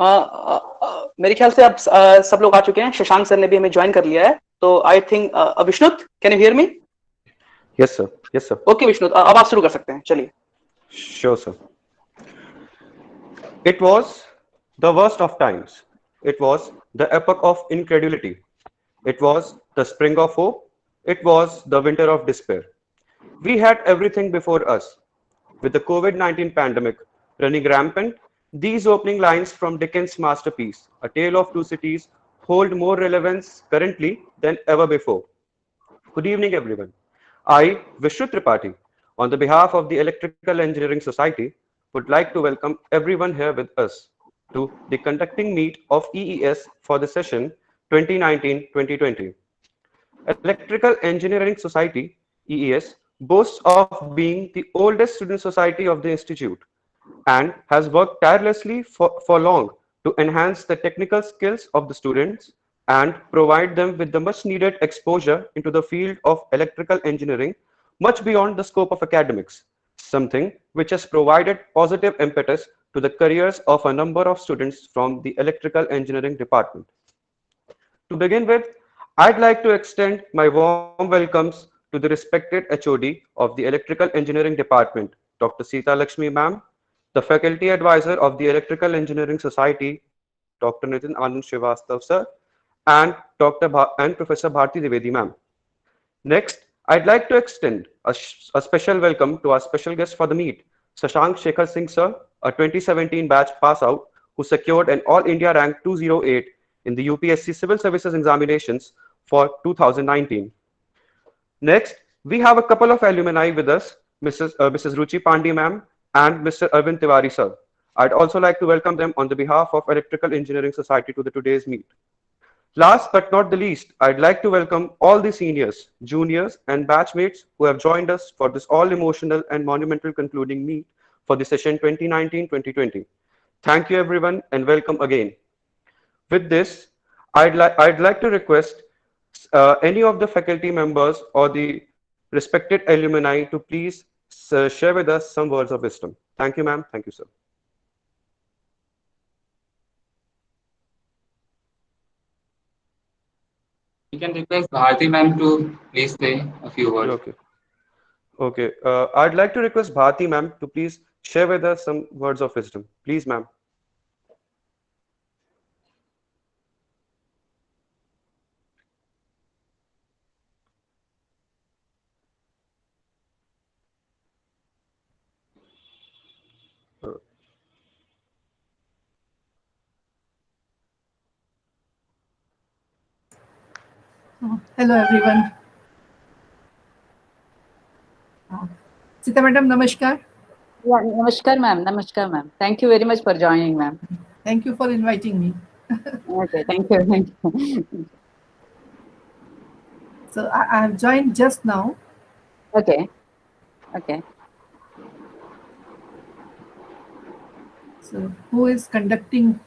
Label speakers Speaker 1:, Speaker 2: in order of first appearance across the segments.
Speaker 1: मेरे ख्याल से अब सब लोग आ चुके हैं। शशांक सर ने भी हमें ज्वाइन कर लिया है, तो I think Vishnut, can you hear me?
Speaker 2: Yes, sir. Yes, sir.
Speaker 1: Okay Vishnut, अब आप शुरू कर सकते हैं, चलिए।
Speaker 2: Sure, sir. It was the worst of times. It was the epoch of incredulity. It was the spring of hope. It was the winter of despair. We had everything before us. With the COVID-19 pandemic running rampant, these opening lines from Dickens' masterpiece, A Tale of Two Cities, hold more relevance currently than ever before. Good evening, everyone. I, Vishnu Tripathi, on the behalf of the Electrical Engineering Society, would like to welcome everyone here with us to the conducting meet of EES for the session 2019-2020. Electrical Engineering Society, EES, boasts of being the oldest student society of the institute and has worked tirelessly for long to enhance the technical skills of the students and provide them with the much needed exposure into the field of electrical engineering much beyond the scope of academics, something which has provided positive impetus to the careers of a number of students from the electrical engineering department. To begin with, I'd like to extend my warm welcomes to the respected HOD of the Electrical Engineering Department, Dr. Sita Lakshmi ma'am, the Faculty Advisor of the Electrical Engineering Society, Dr. Nitin Anand Srivastav sir, and and Professor Bharti Divedi ma'am. Next, I'd like to extend a special welcome to our special guest for the meet, Shashank Shekhar Singh sir, a 2017 batch pass out who secured an All India rank 208 in the UPSC Civil Services examinations for 2019. Next, we have a couple of alumni with us, Mrs. Ruchi Pandey ma'am and Mr. Arvind Tiwari sir. I'd also like to welcome them on the behalf of Electrical Engineering Society to the today's meet. Last but not the least, I'd like to welcome all the seniors, juniors, and batchmates who have joined us for this all emotional and monumental concluding meet for the session 2019-2020. Thank you everyone and welcome again. With this, I'd like to request any of the faculty members or the respected alumni to please share with us some words of wisdom. Thank you, ma'am. Thank you, sir.
Speaker 3: We can request Bharti ma'am to please say a few words.
Speaker 2: Okay. Okay. I'd like to request Bharti, ma'am, to please share with us some words of wisdom. Please, ma'am. Uh,
Speaker 4: Hello everyone. Sita madam, namaskar.
Speaker 5: Yeah, namaskar, ma'am. Namaskar, ma'am. Thank you very much for joining, ma'am.
Speaker 4: Thank you for inviting me.
Speaker 5: Okay, thank you. Thank you.
Speaker 4: So I have joined just now.
Speaker 5: Okay, okay.
Speaker 4: So who is conducting?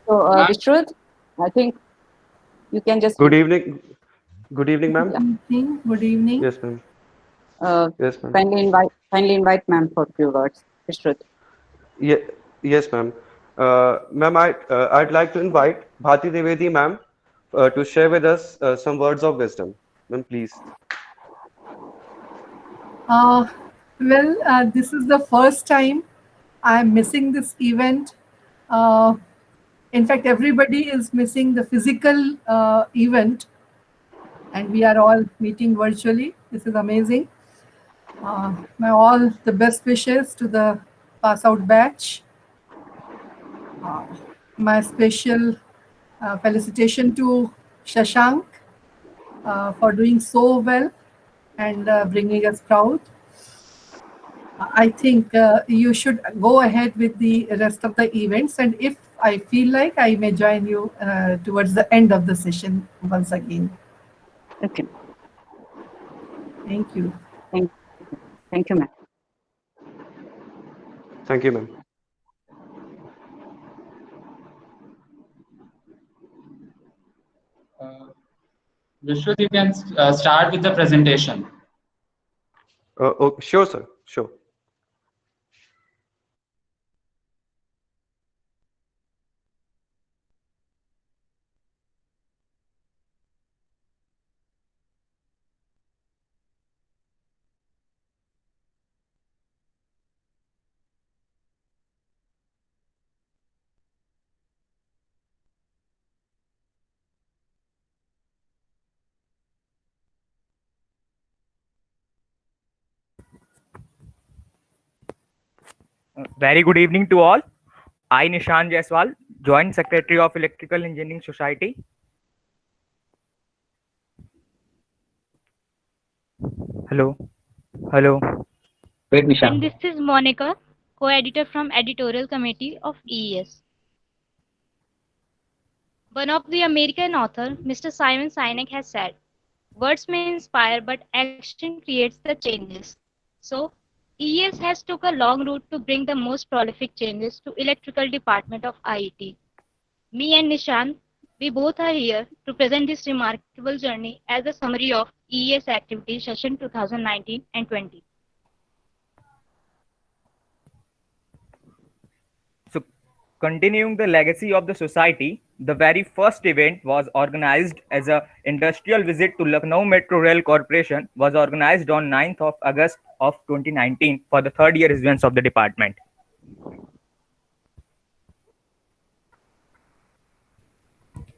Speaker 5: So, Vishrut, I think you can just.
Speaker 2: Good evening. Good evening, ma'am.
Speaker 4: Good evening.
Speaker 2: Yes, ma'am. Yes, ma'am.
Speaker 5: Kindly invite ma'am for a few words. Vishrut.
Speaker 2: Yeah, yes, ma'am. Ma'am, I'd like to invite Bhati Devedi, ma'am, to share with us some words of wisdom. Ma'am, please.
Speaker 4: This is the first time I'm missing this event. Uh, in fact, everybody is missing the physical event, and we are all meeting virtually. This is amazing. My all the best wishes to the pass out batch. My special felicitation to Shashank for doing so well and bringing us proud. I think you should go ahead with the rest of the events, and if I feel like, I may join you towards the end of the session once again.
Speaker 5: Okay.
Speaker 4: Thank you.
Speaker 5: Thank you, ma'am.
Speaker 2: Thank you, ma'am.
Speaker 3: Vishrut, you can start with the presentation.
Speaker 2: Oh, sure, sir. Sure.
Speaker 6: Very good evening to all. I, Nishan Jaiswal, Joint Secretary of Electrical Engineering Society. Hello. Hello.
Speaker 3: Wait,
Speaker 7: And
Speaker 3: Nishan.
Speaker 7: this is Monica, co-editor from Editorial Committee of EES. One of the American author, Mr. Simon Sinek has said, words may inspire, but action creates the changes. So, EES has took a long route to bring the most prolific changes to electrical department of IET. Me and Nishan, we both are here to present this remarkable journey as a summary of EES activity session 2019 and 20.
Speaker 6: So, continuing the legacy of the society, the very first event was organized as a industrial visit to Lucknow Metro Rail Corporation was organized on 9th of August of 2019 for the third year events of the department.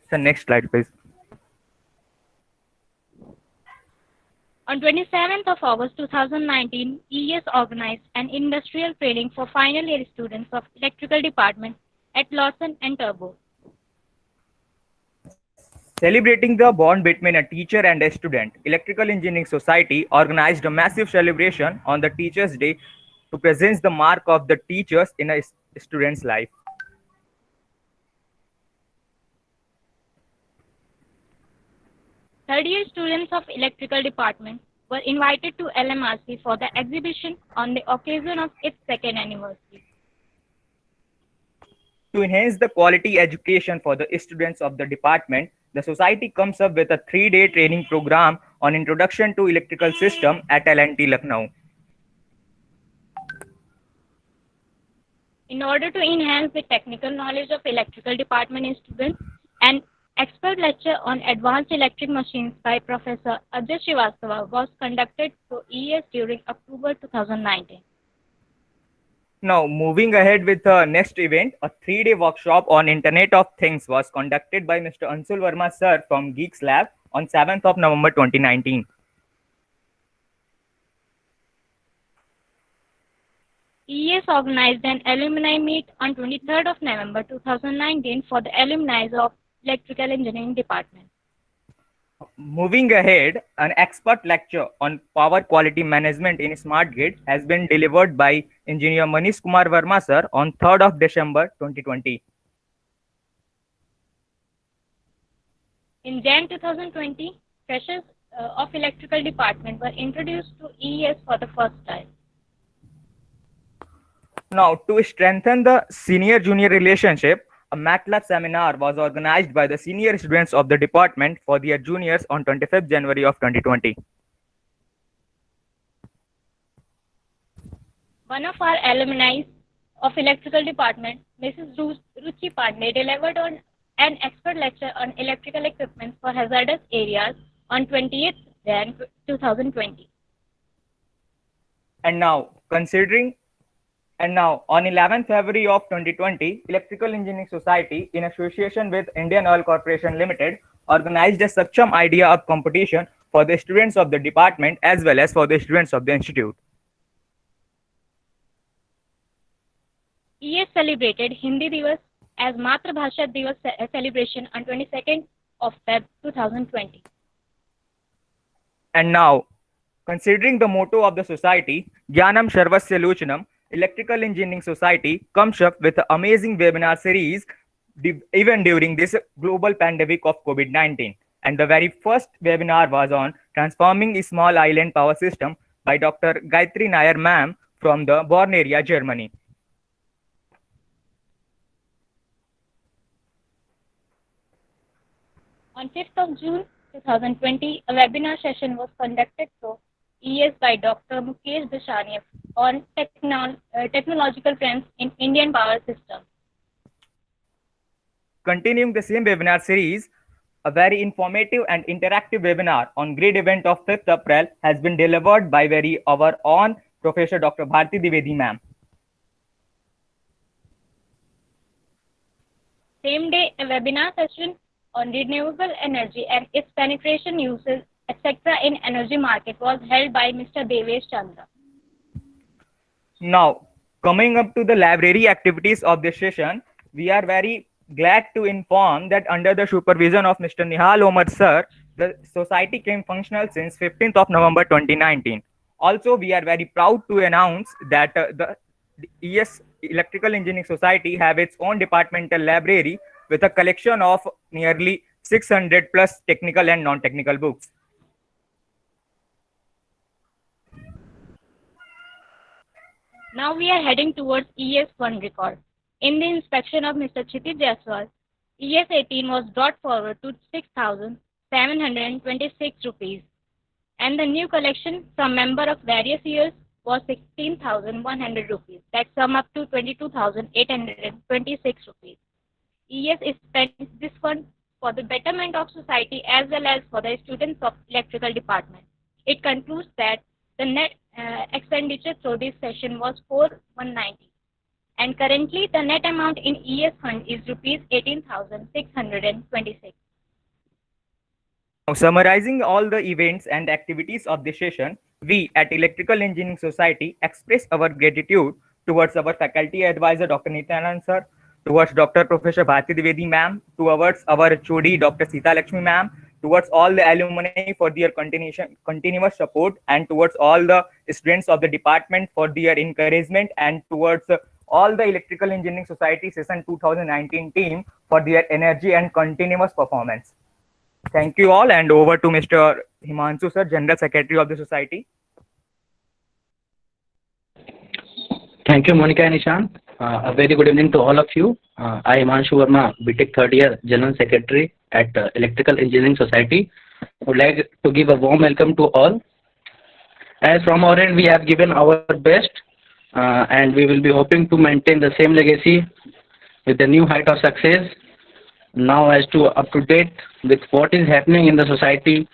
Speaker 6: So next slide, please.
Speaker 7: On 27th of August 2019, EES organized an industrial training for final year students of electrical department at Lawson and Turbo.
Speaker 6: Celebrating the bond between a teacher and a student, Electrical Engineering Society organized a massive celebration on the Teachers' Day to present the mark of the teachers in a student's life.
Speaker 7: Third year students of electrical department were invited to LMRC for the exhibition on the occasion of its second anniversary.
Speaker 6: To enhance the quality education for the students of the department, the society comes up with a 3-day training program on introduction to electrical system at LNT Lucknow.
Speaker 7: In order to enhance the technical knowledge of electrical department students, an expert lecture on advanced electric machines by Professor Ajay Srivastava was conducted through EES during October 2019.
Speaker 6: Now, moving ahead with the next event, a 3-day workshop on Internet of Things was conducted by Mr. Anshul Verma sir from Geeks Lab on 7th of November 2019.
Speaker 7: EES organized an alumni meet on 23rd of November 2019 for the alumni of Electrical Engineering Department.
Speaker 6: Moving ahead, an expert lecture on power quality management in smart grid has been delivered by Engineer Manish Kumar Verma sir on 3rd of December 2020.
Speaker 7: In Jan 2020, freshers of electrical department were introduced to EES for the first time.
Speaker 6: Now, to strengthen the senior-junior relationship, a MATLAB seminar was organized by the senior students of the department for their juniors on 25th January of 2020.
Speaker 7: One of our alumni of electrical department, Mrs. Ruchi Pandey, delivered on an expert lecture on electrical equipment for hazardous areas on 20th Jan 2020.
Speaker 6: And now, on 11th February of 2020, Electrical Engineering Society, in association with Indian Oil Corporation Limited, organized a Saksham Idea Up competition for the students of the department as well as for the students of the institute.
Speaker 7: EES celebrated Hindi Divas as Matra Bhasha Divas celebration on 22nd of Feb 2020.
Speaker 6: And now, considering the motto of the society, Jnanam Sarvasya Lochanam, Electrical Engineering Society comes up with an amazing webinar series even during this global pandemic of COVID-19. And the very first webinar was on transforming a small island power system by Dr. Gayatri Nair ma'am from the Bonn area, Germany.
Speaker 7: On 5th of June 2020, a webinar session was conducted through EES by Dr. Mukesh Dashania on technological trends in Indian power system.
Speaker 6: Continuing the same webinar series, a very informative and interactive webinar on grid event of 5th April has been delivered by our own Professor Dr. Bharti Dwivedi ma'am.
Speaker 7: Same day, a webinar session on renewable energy and its penetration uses, etc. in energy market was held by Mr. Devesh Chandra.
Speaker 6: Now, Coming up to the library activities of this session, we are very glad to inform that under the supervision of Mr. Nihal Omar sir, the society came functional since 15th of November 2019. Also, we are very proud to announce that the ES Electrical Engineering Society have its own departmental library with a collection of nearly 600 plus technical and non-technical books.
Speaker 7: Now we are heading towards ES fund record. In the inspection of Mr. Kshitij Jaiswal, ES 18 was brought forward to 6,726 rupees, and the new collection from member of various years was 16,100 rupees. That sum up to 22,826 rupees. ES is spent this fund for the betterment of society as well as for the students of electrical department. It concludes that the net expenditure through this session was 4,190, and currently the net amount in ES fund is rupees 18,626.
Speaker 6: Now, summarizing all the events and activities of this session, we at Electrical Engineering Society express our gratitude towards our faculty advisor, Dr. Nityanand sir, towards Dr. Professor Bharti Dwivedi ma'am, towards our HOD, Dr. Sita Lakshmi ma'am, towards all the alumni for their continuous support, and towards all the students of the department for their encouragement, and towards all the Electrical Engineering Society Session 2019 team for their energy and continuous performance. Thank you all, and over to Mr. Himanshu sir, General Secretary of the Society.
Speaker 8: Thank you, Monica and Ishan. A very good evening to all of you. I am Himanshu Verma, BTech third year General Secretary at Electrical Engineering Society. I would like to give a warm welcome to all. As from our end, we have given our best, and we will be hoping to maintain the same legacy with the new height of success. Now, as to up to date with what is happening in the society,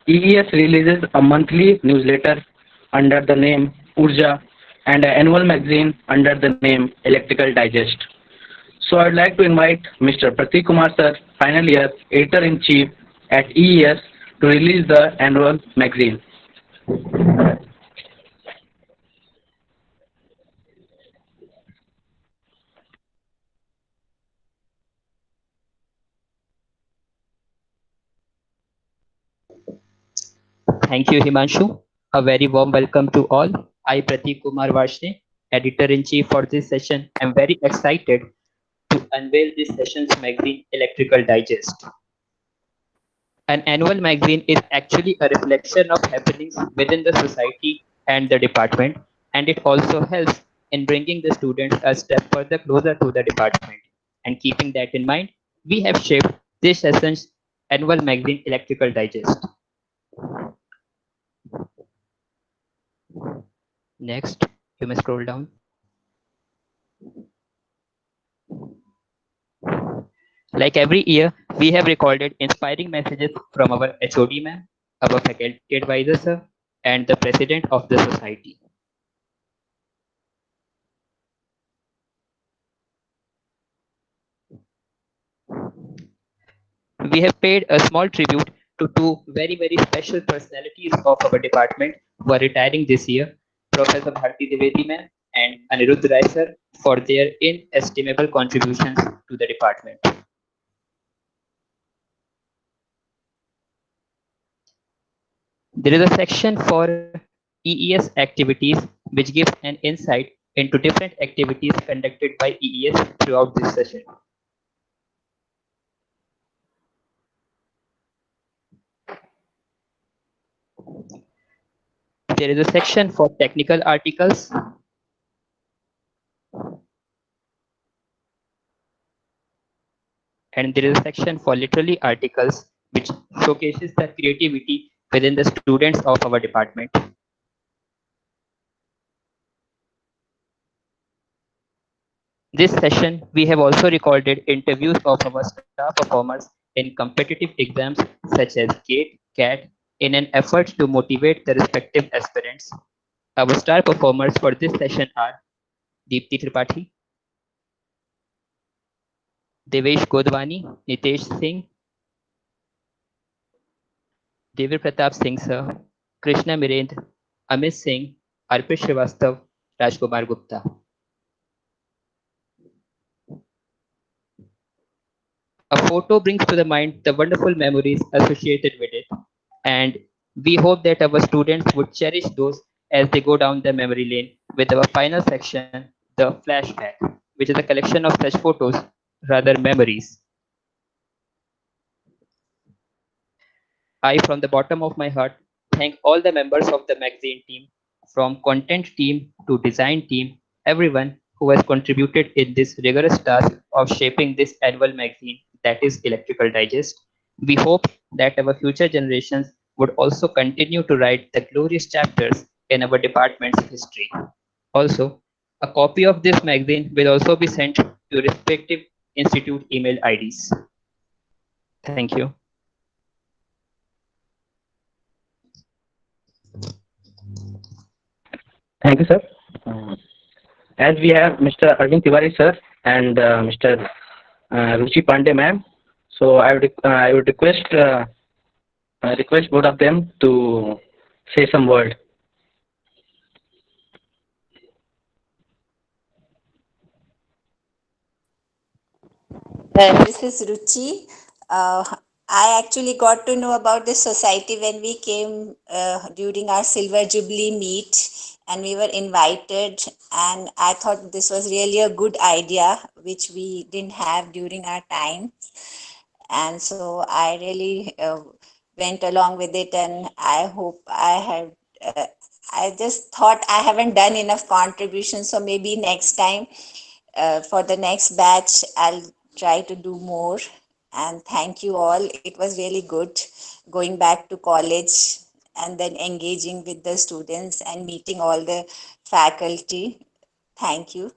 Speaker 8: EES releases a monthly newsletter under the name Urja and an annual magazine under the name Electrical Digest. So I would like to invite Mr. Prateek Kumar sir, final year Editor-in-Chief at EES, to release the annual magazine.
Speaker 9: Thank you, Himanshu. A very warm welcome to all. I, Prateek Kumar Varshney, Editor-in-Chief for this session. I'm very excited to unveil this session's magazine, Electrical Digest. An annual magazine is actually a reflection of happenings within the society and the department, and it also helps in bringing the students a step further closer to the department. And keeping that in mind, we have shaped this session's annual magazine, Electrical Digest. Next, you may scroll down. Like every year, we have recorded inspiring messages from our HOD ma'am, our faculty advisor sir, and the president of the society. We have paid a small tribute to two very special personalities of our department who are retiring this year, Professor Bharti Dwivedi ma'am and Anirudh Rai sir, for their inestimable contributions to the department. There is a section for EES activities which gives an insight into different activities conducted by EES throughout this session. There is a section for technical articles. And there is a section for literary articles which showcases the creativity within the students of our department. This session, we have also recorded interviews of our star performers in competitive exams such as GATE, CAT, in an effort to motivate the respective aspirants. Our star performers for this session are Deepti Tripathi, Devesh Godwani, Nitesh Singh, Devir Pratap Singh sir, Krishna Mirendra, Amit Singh, Arpit Srivastav, Rajkumar Gupta. A photo brings to the mind the wonderful memories associated with it, and we hope that our students would cherish those as they go down the memory lane with our final section, the flashback, which is a collection of such photos, rather memories. I, from the bottom of my heart, thank all the members of the magazine team, from content team to design team, everyone who has contributed in this rigorous task of shaping this annual magazine that is Electrical Digest. We hope that our future generations would also continue to write the glorious chapters in our department's history. Also, a copy of this magazine will also be sent to respective institute email IDs. Thank you.
Speaker 8: Thank you, sir. As we have Mr. Arvind Tiwari, sir, and Mr. Ruchi Pandey, ma'am, so I would request both of them to say some word.
Speaker 10: This is Ruchi. I actually got to know about this society when we came during our Silver Jubilee meet, and we were invited, and I thought this was really a good idea which we didn't have during our time, and so I really went along with it, and I hope I have I just thought I haven't done enough contribution, so maybe next time for the next batch I'll try to do more. And thank you all. It was really good going back to college and then engaging with the students and meeting all the faculty. Thank you.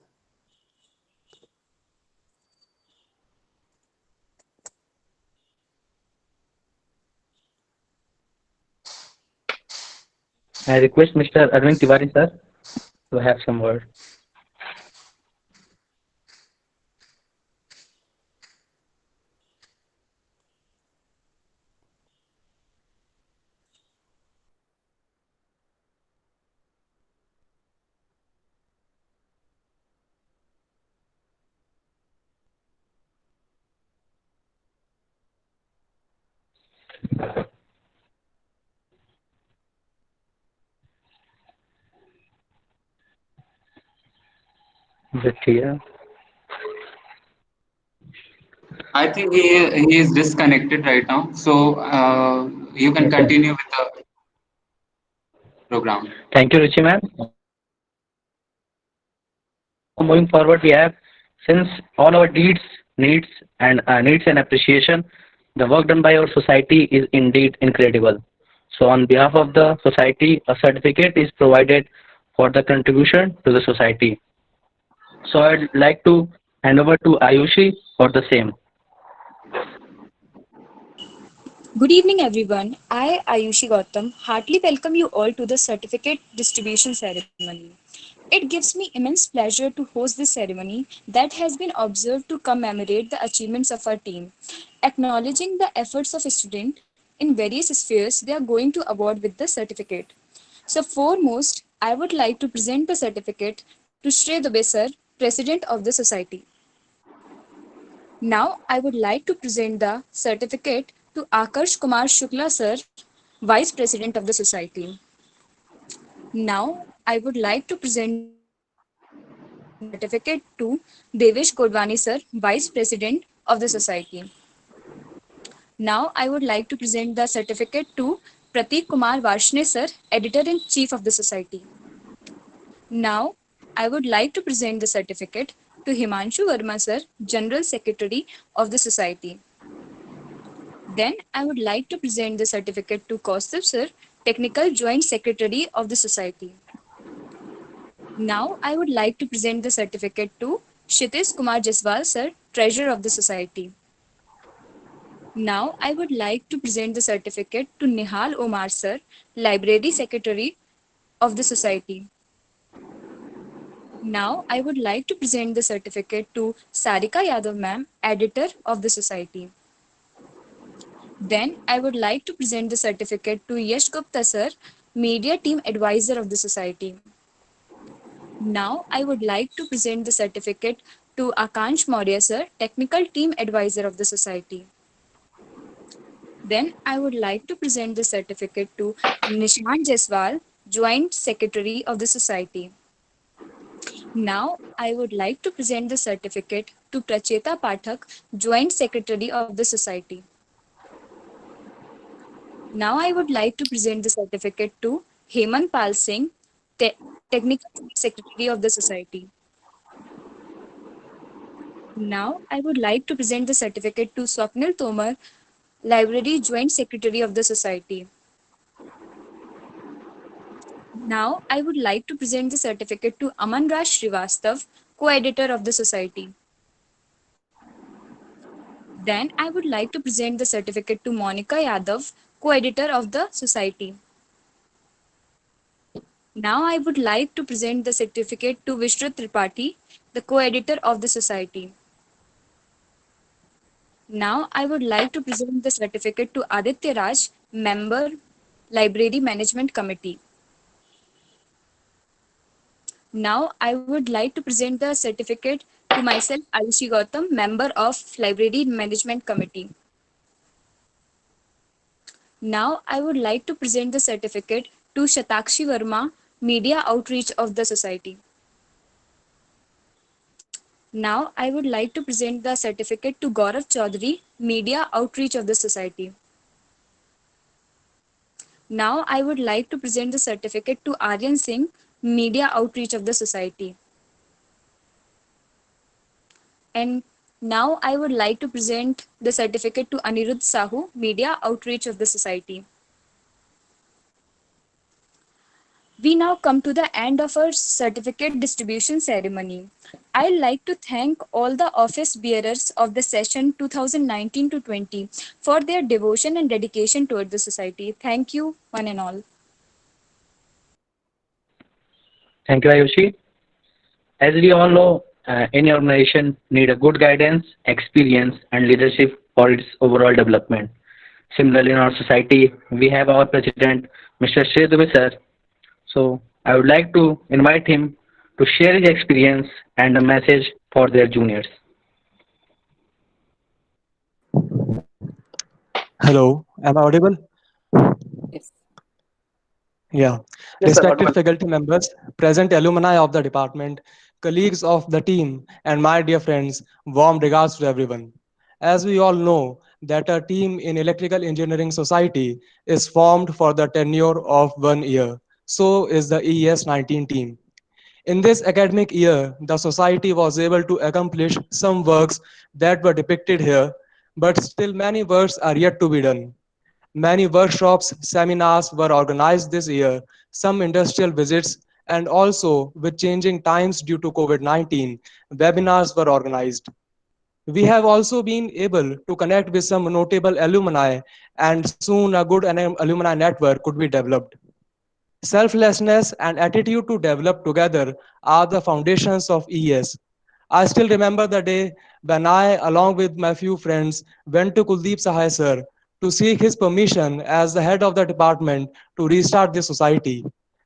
Speaker 8: I request Mr. Arvind Tiwari, sir, to have some word. Is it clear?
Speaker 3: I think he is disconnected right now. So you can
Speaker 8: Okay.
Speaker 3: continue with the program.
Speaker 8: Thank you, Ruchi, ma'am. Moving forward, we have, since all our needs and appreciation, the work done by our society is indeed incredible. So on behalf of the society, a certificate is provided for the contribution to the society. So I'd like to hand over to Ayushi for the same.
Speaker 11: Good evening, everyone. I, Ayushi Gautam, heartily welcome you all to the certificate distribution ceremony. It gives me immense pleasure to host this ceremony that has been observed to commemorate the achievements of our team, acknowledging the efforts of students in various spheres they are going to award with the certificate. So foremost, I would like to present the certificate to Shri Dubey sir, President of the Society. Now, I would like to present the certificate to Akarsh Kumar Shukla sir, Vice President of the Society. Now, I would like to present the certificate to Devesh Kodwani sir, Vice President of the Society. Now, I would like to present the certificate to Pratik Kumar Varshne sir, Editor-in-Chief of the Society. Now, I would like to present the certificate to Himanshu Verma sir, General Secretary of the Society. Then I would like to present the certificate to Kaustav sir, Technical Joint Secretary of the Society. Now I would like to present the certificate to Kshitiz Kumar Jaswal sir, Treasurer of the Society. Now I would like to present the certificate to Nihal Omar sir, Library Secretary of the Society. Now I would like to present the certificate to Sarika Yadav ma'am, Editor of the Society. Then I would like to present the certificate to Yash Gupta sir, Media Team Advisor of the Society. Now I would like to present the certificate to Akansh Maurya sir, Technical Team Advisor of the Society. Then I would like to present the certificate to Nishant Jaiswal, Joint Secretary of the Society. Now I would like to present the certificate to Pracheta Pathak, Joint Secretary of the Society. Now I would like to present the certificate to Hemant Pal Singh, Technical Secretary of the Society. Now I would like to present the certificate to Swapnil Tomar, Library Joint Secretary of the Society. Now I would like to present the certificate to Aman Raj Srivastav, co-editor of the Society. Then I would like to present the certificate to Monica Yadav, co-editor of the Society. Now I would like to present the certificate to Vishrut Tripathi, the co-editor of the Society. Now I would like to present the certificate to Aditya Raj, member, Library Management Committee. Now I would like to present the certificate to myself, Ayushi Gautam, member of Library Management Committee. Now I would like to present the certificate to Shatakshi Verma, Media Outreach of the Society. Now I would like to present the certificate to Gaurav Chaudhary, Media Outreach of the Society. Now I would like to present the certificate to Aryan Singh, Media Outreach of the Society. And now I would like to present the certificate to Anirudh Sahu, Media Outreach of the Society. We now come to the end of our certificate distribution ceremony. I'd like to thank all the office bearers of the session 2019 to 20 for their devotion and dedication toward the society. Thank you, one and all.
Speaker 8: Thank you, Ayushi. As we all know, any organization need a good guidance, experience, and leadership for its overall development. Similarly, in our society, we have our president, Mr. Shrey Dubey sir. So I would like to invite him to share his experience and a message for their juniors.
Speaker 12: Hello, am I audible?
Speaker 5: Yes.
Speaker 12: Yeah.
Speaker 1: Yes, sir,
Speaker 12: Respected
Speaker 1: audible.
Speaker 12: faculty members, present alumni of the department, colleagues of the team, and my dear friends, warm regards to everyone. As we all know that a team in Electrical Engineering Society is formed for the tenure of 1 year. So is the ES 19 team. In this academic year, the society was able to accomplish some works that were depicted here, but still many works are yet to be done. Many workshops, seminars were organized this year, some industrial visits, and also with changing times due to COVID-19, webinars were organized. We have also been able to connect with some notable alumni, and soon a good alumni network could be developed. Selflessness and attitude to develop together are the foundations of ES. I still remember the day when I, along with my few friends, went to Kuldeep Sahai sir to seek his permission as the head of the department to restart the society.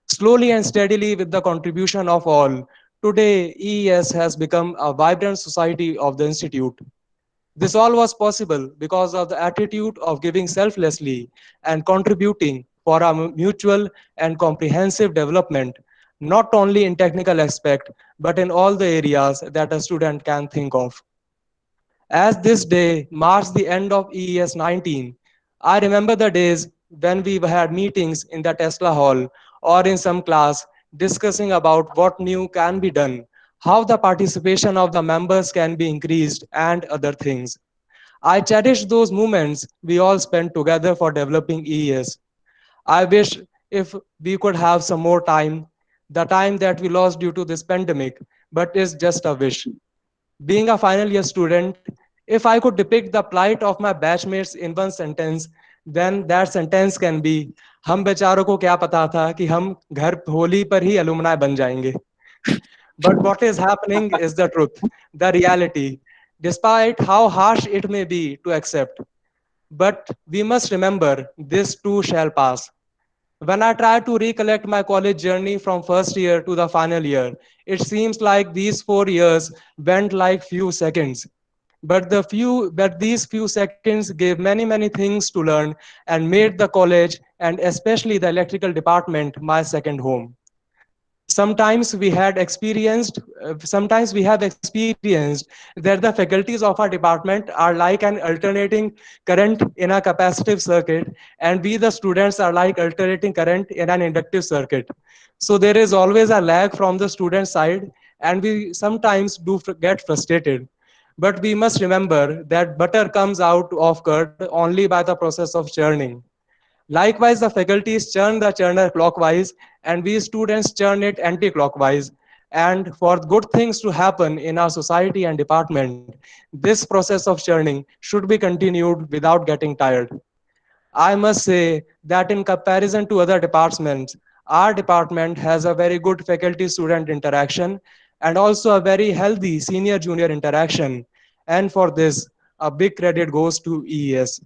Speaker 12: Slowly and steadily, with the contribution of all, today EES has become a vibrant society of the institute. This all was possible because of the attitude of giving selflessly and contributing for our mutual and comprehensive development, not only in technical aspect, but in all the areas that a student can think of. As this day marks the end of EES 19, I remember the days when we had meetings in the Tesla hall or in some class discussing about what new can be done, how the participation of the members can be increased, and other things. I cherish those moments we all spent together for developing EES. I wish if we could have some more time, the time that we lost due to this pandemic, but it's just a wish. Being a final year student, if I could depict the plight of my batchmates in one sentence, then that sentence can be, हम बेचारों को क्या पता था कि हम घर होली पर ही alumni बन जाएंगे. But what is happening is the truth, the reality, despite how harsh it may be to accept. But we must remember this too shall pass. When I try to recollect my college journey from first year to the final year, it seems like these 4 years went like few seconds. But these few seconds gave many things to learn and made the college and especially the electrical department my second home. Sometimes we have experienced that the faculties of our department are like an alternating current in a capacitive circuit, and we the students are like alternating current in an inductive circuit. So there is always a lag from the student side, and we sometimes get frustrated. But we must remember that butter comes out of curd only by the process of churning. Likewise, the faculties churn the churner clockwise, and we students churn it anti-clockwise. And for good things to happen in our society and department, this process of churning should be continued without getting tired. I must say that in comparison to other departments, our department has a very good faculty-student interaction and also a very healthy senior-junior interaction. And for this, a big credit goes to EES.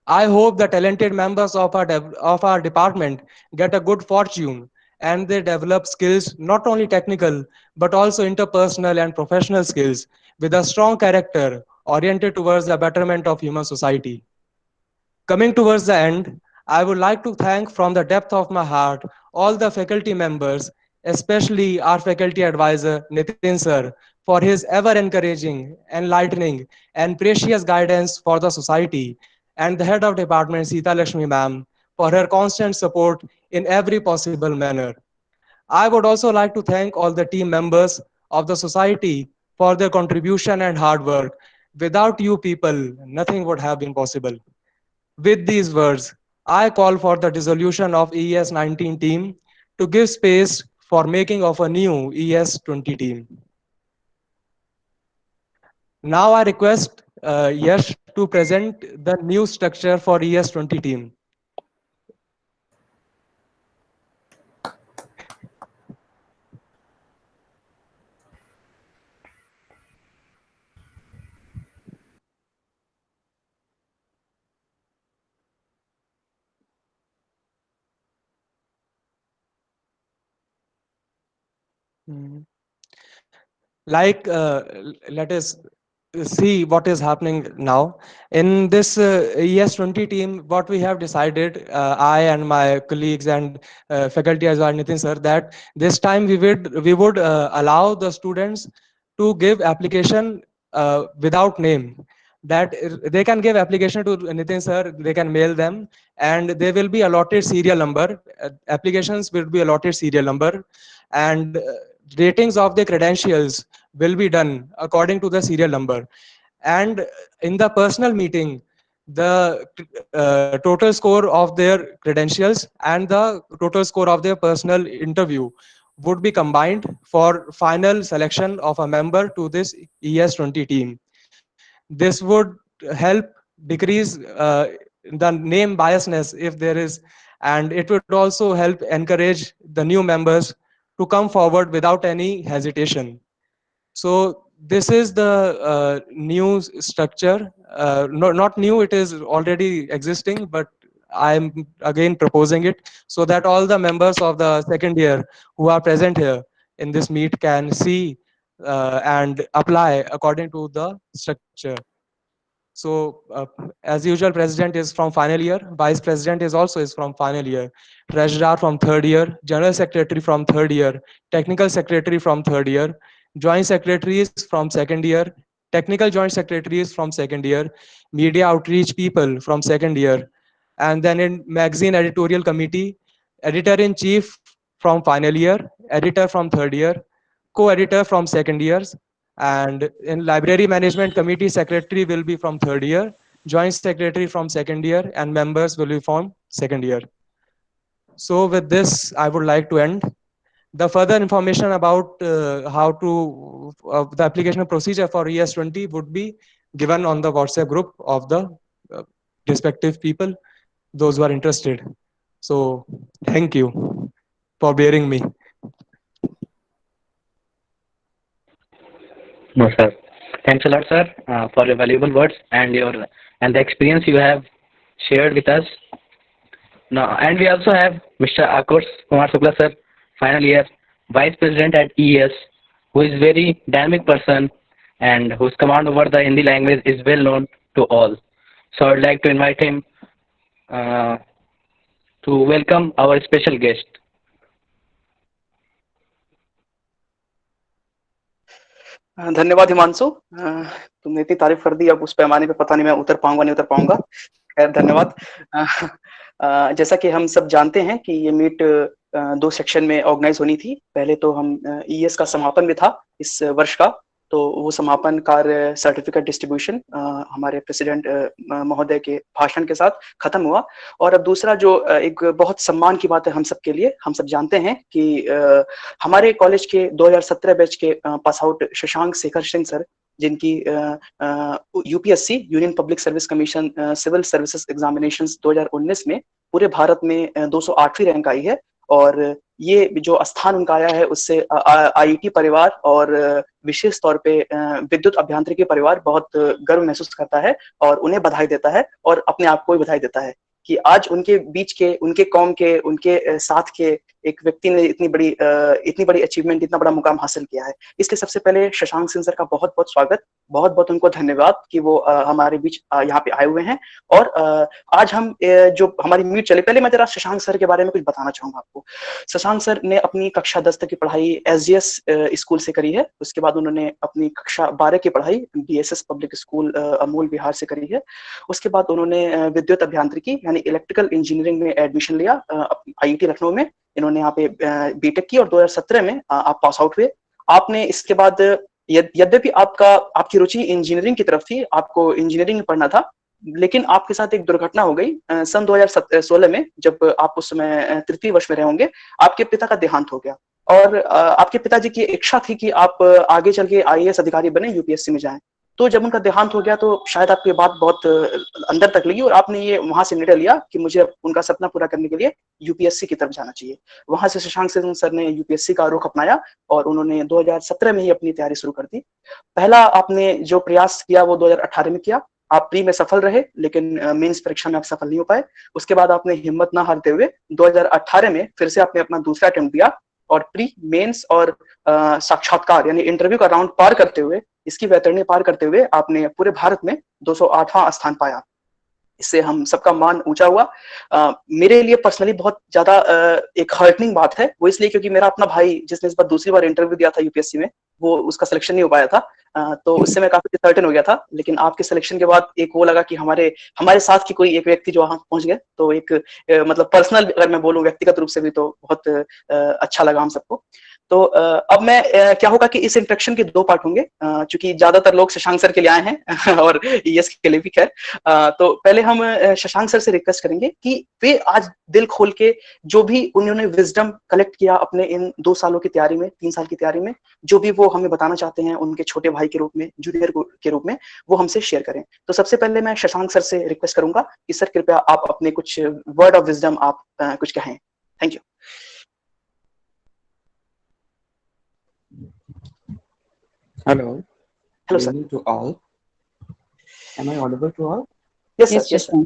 Speaker 12: I hope the talented members of of our department get a good fortune and they develop skills, not only technical, but also interpersonal and professional skills with a strong character oriented towards the betterment of human society. Coming towards the end, I would like to thank from the depth of my heart all the faculty members, especially our faculty advisor, Nitin sir, for his ever encouraging, enlightening, and precious guidance for the society, and the head of department, Sita Lakshmi ma'am, for her constant support in every possible manner. I would also like to thank all the team members of the society for their contribution and hard work. Without you people, nothing would have been possible. With these words, I call for the dissolution of ES 19 team to give space for making of a new ES 20 team. Now I request Yash to present the new structure for ES 20 team. Mhm. Like, let us see what is happening now. In this ES 20 team, what we have decided, I and my colleagues and faculty as well, Nitin sir, that this time we would allow the students to give application without name. That they can give application to Nitin sir, they can mail them, and they will be allotted serial number. Applications will be allotted serial number, and ratings of the credentials will be done according to the serial number. And in the personal meeting, the total score of their credentials and the total score of their personal interview would be combined for final selection of a member to this ES 20 team. This would help decrease the name biasness if there is, and it would also help encourage the new members to come forward without any hesitation. So this is the new structure. Not new, it is already existing, but I'm again proposing it so that all the members of the second year who are present here in this meet can see and apply according to the structure. So as usual, president is from final year, vice president is from final year, treasurer from third year, general secretary from third year, technical secretary from third year, joint secretaries from second year, technical joint secretaries from second year, media outreach people from second year, and then in magazine editorial committee, editor in chief from final year, editor from third year, co-editor from second years, and in library management committee, secretary will be from third year, joint secretary from second year, and members will be from second year. So with this, I would like to end. The further information about how to the application procedure for ES20 would be given on the WhatsApp group of the uh, respective people, those who are interested. So thank you for bearing me.
Speaker 8: No, sir. Thanks a lot, sir, for your valuable words and the experience you have shared with us. No, and we also have Mr. Akurs Kumar Shukla sir, final year Vice President at ES, who is very dynamic person and whose command over the Hindi language is well known to all. So I'd like to invite him to welcome our special guest.
Speaker 1: धन्यवाद हिमांशु, तुमने इतनी तारीफ कर दी, अब उस पैमाने पे पता नहीं मैं उतर पाऊंगा नहीं उतर पाऊंगा। खैर धन्यवाद। जैसा कि हम सब जानते हैं कि ये मीट 2 सेक्शन में ऑर्गेनाइज होनी थी। पहले तो हम ईएस का समापन भी था इस वर्ष का, तो वो समापन कार्य सर्टिफिकेट डिस्ट्रीब्यूशन हमारे प्रेसिडेंट महोदय के भाषण के साथ खत्म हुआ। और अब दूसरा जो एक बहुत सम्मान की बात है हम सब के लिए, हम सब जानते हैं कि हमारे कॉलेज के 2017 बैच के pass out Shashank Shekhar Singh sir, जिनकी UPSC union public service commission civil services examinations 2019 में पूरे भारत में 208वीं रैंक आई है। और ये जो स्थान उनका आया है उससे आईआईटी परिवार और विशेष तौर पे विद्युत अभियांत्रिकी परिवार बहुत गर्व महसूस करता है और उन्हें बधाई देता है और अपने आप को भी बधाई देता है कि आज उनके बीच के, उनके कौम के, उनके साथ के एक व्यक्ति ने इतनी बड़ी अचीवमेंट, इतना बड़ा मुकाम हासिल किया है। इसलिए सबसे पहले शशांक सिंह सर का बहुत बहुत स्वागत, बहुत बहुत उनको धन्यवाद कि वो हमारे बीच यहाँ पे आए हुए हैं। और आज हम जो हमारी मीट चले, पहले मैं जरा शशांक सर के बारे में कुछ बताना चाहूंगा आपको। शशांक सर ने अपनी कक्षा 10 तक की पढ़ाई एसजीएस स्कूल से करी है। उसके बाद उन्होंने अपनी कक्षा 12 की पढ़ाई BSS public school Amul Bihar से करी है। उसके बाद उन्होंने विद्युत अभियांत्रिकी यानी इलेक्ट्रिकल इंजीनियरिंग में एडमिशन लिया आईआईटी लखनऊ में। इन्होंने यहाँ पे बीटेक की और 2017 में आप पास आउट हुए। आपने इसके बाद यद्यपि आपकी रुचि इंजीनियरिंग की तरफ थी, आपको इंजीनियरिंग में पढ़ना था, लेकिन आपके साथ एक दुर्घटना हो गई सन 2016 में, जब आप उस समय तृतीय वर्ष में रहे होंगे। आपके पिता का देहांत हो गया और आपके पिताजी की इच्छा थी कि आप आगे चल के आईएएस अधिकारी बने, यूपीएससी में जाएं। तो जब उनका देहांत हो गया तो शायद आपकी बात बहुत अंदर तक लगी और आपने ये वहां से निर्णय लिया कि मुझे उनका सपना पूरा करने के लिए यूपीएससी की तरफ जाना चाहिए। वहां से शशांक सिंह सर ने यूपीएससी का रुख अपनाया और उन्होंने 2017 में ही अपनी तैयारी शुरू कर दी। पहला आपने जो प्रयास किया वो 2018 में किया। आप प्री में सफल रहे, लेकिन मेंस परीक्षा में आप सफल नहीं हो पाए। उसके बाद आपने हिम्मत ना हारते हुए 2018 में फिर से आपने अपना दूसरा अटेम्प्ट दिया और प्री, मेंस और साक्षात्कार यानी इंटरव्यू का राउंड पार करते हुए, इसकी वैतरणी पार करते हुए आपने पूरे भारत में 208वां स्थान पाया। इससे हम सबका मान ऊंचा हुआ। मेरे लिए पर्सनली बहुत ज्यादा एक हर्टनिंग बात है, वो इसलिए क्योंकि मेरा अपना भाई जिसने इस बार दूसरी बार इंटरव्यू दिया था यूपीएससी में, वो उसका सिलेक्शन नहीं हो पाया था। तो उससे मैं काफी डिसर्टन हो गया था। लेकिन आपके सिलेक्शन के बाद एक वो लगा कि हमारे साथ की कोई एक व्यक्ति जो वहां पहुंच गए, तो एक मतलब पर्सनल अगर मैं बोलूं, व्यक्तिगत रूप से भी तो बहुत अच्छा लगा हम सबको। तो अब मैं क्या होगा कि इस इंट्रोडक्शन के 2 पार्ट होंगे, क्योंकि ज्यादातर लोग शशांक सर के लिए आए हैं और ईएस के लिए भी। खैर तो पहले हम शशांक सर से रिक्वेस्ट करेंगे कि वे आज दिल खोल के जो भी उन्होंने विजडम कलेक्ट किया अपने इन 2 सालों की तैयारी में, 3 साल की तैयारी में, जो भी वो हमें बताना चाहते हैं उनके छोटे भाई के रूप में, जूनियर के रूप में, वो हमसे शेयर करें। तो सबसे पहले मैं शशांक सर से रिक्वेस्ट करूंगा कि सर कृपया आप अपने कुछ वर्ड ऑफ विजडम आप कुछ कहें। Thank you.
Speaker 2: Hello.
Speaker 1: Hello,
Speaker 2: Good
Speaker 1: sir.
Speaker 2: evening to all. Am I audible to all?
Speaker 1: Yes, sir. Yes, sir.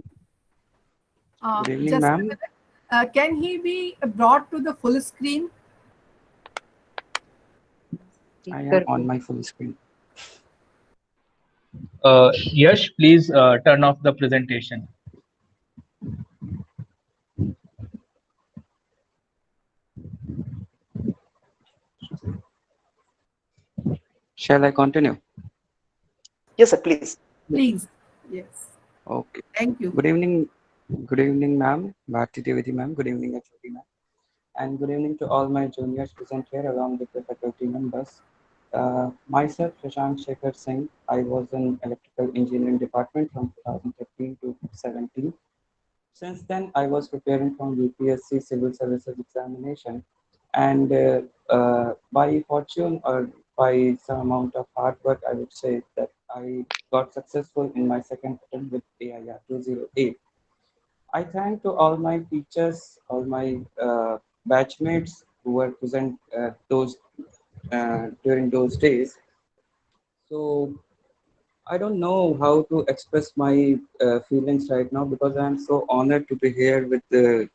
Speaker 2: Good evening,
Speaker 4: Just a
Speaker 2: ma'am.
Speaker 4: minute. Can he be brought to the full screen?
Speaker 2: I am on my full screen.
Speaker 6: Yash, please turn off the presentation.
Speaker 2: Shall I continue?
Speaker 1: Yes, sir. Please.
Speaker 4: Please. Yes.
Speaker 2: Okay.
Speaker 4: Thank you.
Speaker 2: Good evening, ma'am. Bharti Devati, ma'am. Good evening, HOD, ma'am. And good evening to all my juniors present here along with the faculty members. Myself, Shashank Shekhar Singh. I was in electrical engineering department from 2013 to 17. Since then, I was preparing for UPSC civil services examination, and by fortune or by some amount of hard work, I would say that I got successful in my second attempt with AIR 208. I thank to all my teachers, all my batchmates who were present during those days. So I don't know how to express my feelings right now because I'm so honored to be here with the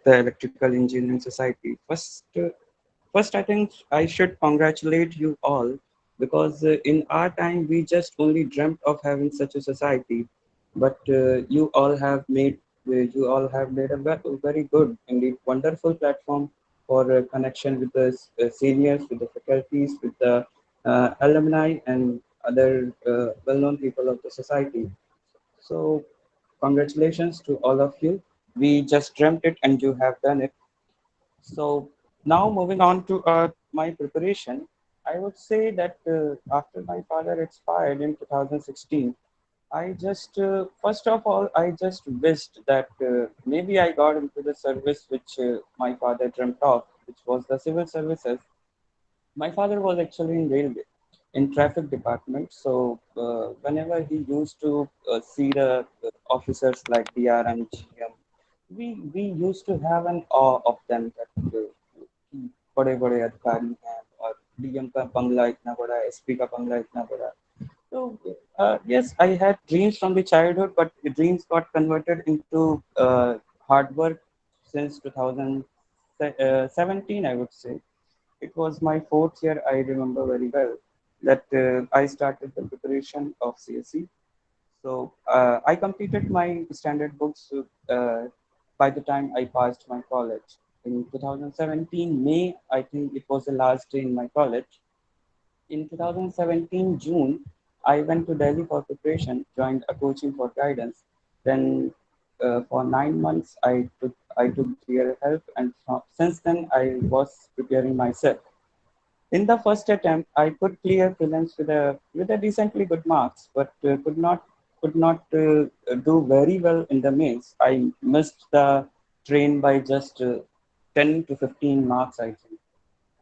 Speaker 2: Electrical Engineering Society. First, I think I should congratulate you all because in our time we just only dreamt of having such a society, but you all have made a very good, indeed wonderful platform for connection with the seniors, with the faculties, with the alumni, and other well-known people of the society. So, congratulations to all of you. We just dreamt it, and you have done it. So now moving on to my preparation, I would say that after my father expired in 2016, I just first of all I just wished that maybe I got into the service which my father dreamt of, which was the civil services. My father was actually in railway, in traffic department. So whenever he used to see the officers like DR and GM, we used to have an awe of them that बड़े बड़े अधिकारी हैं और DM का बंगला इतना बड़ा है SP का बंगला इतना बड़ा so yes I had dreams from the childhood but the dreams got converted into hard work since 2017 I would say it was my fourth year I remember very well that I started the preparation of CSE so I completed my standard books by the time I passed my college. In 2017 May, I think it was the last day in my college. In 2017 June, I went to Delhi for preparation, joined a coaching for guidance. Then for 9 months, I took their help, and since then I was preparing myself. In the first attempt, I could clear prelims with a decently good marks, but could not do very well in the mains. I missed the train by just 10 to 15 marks, I think.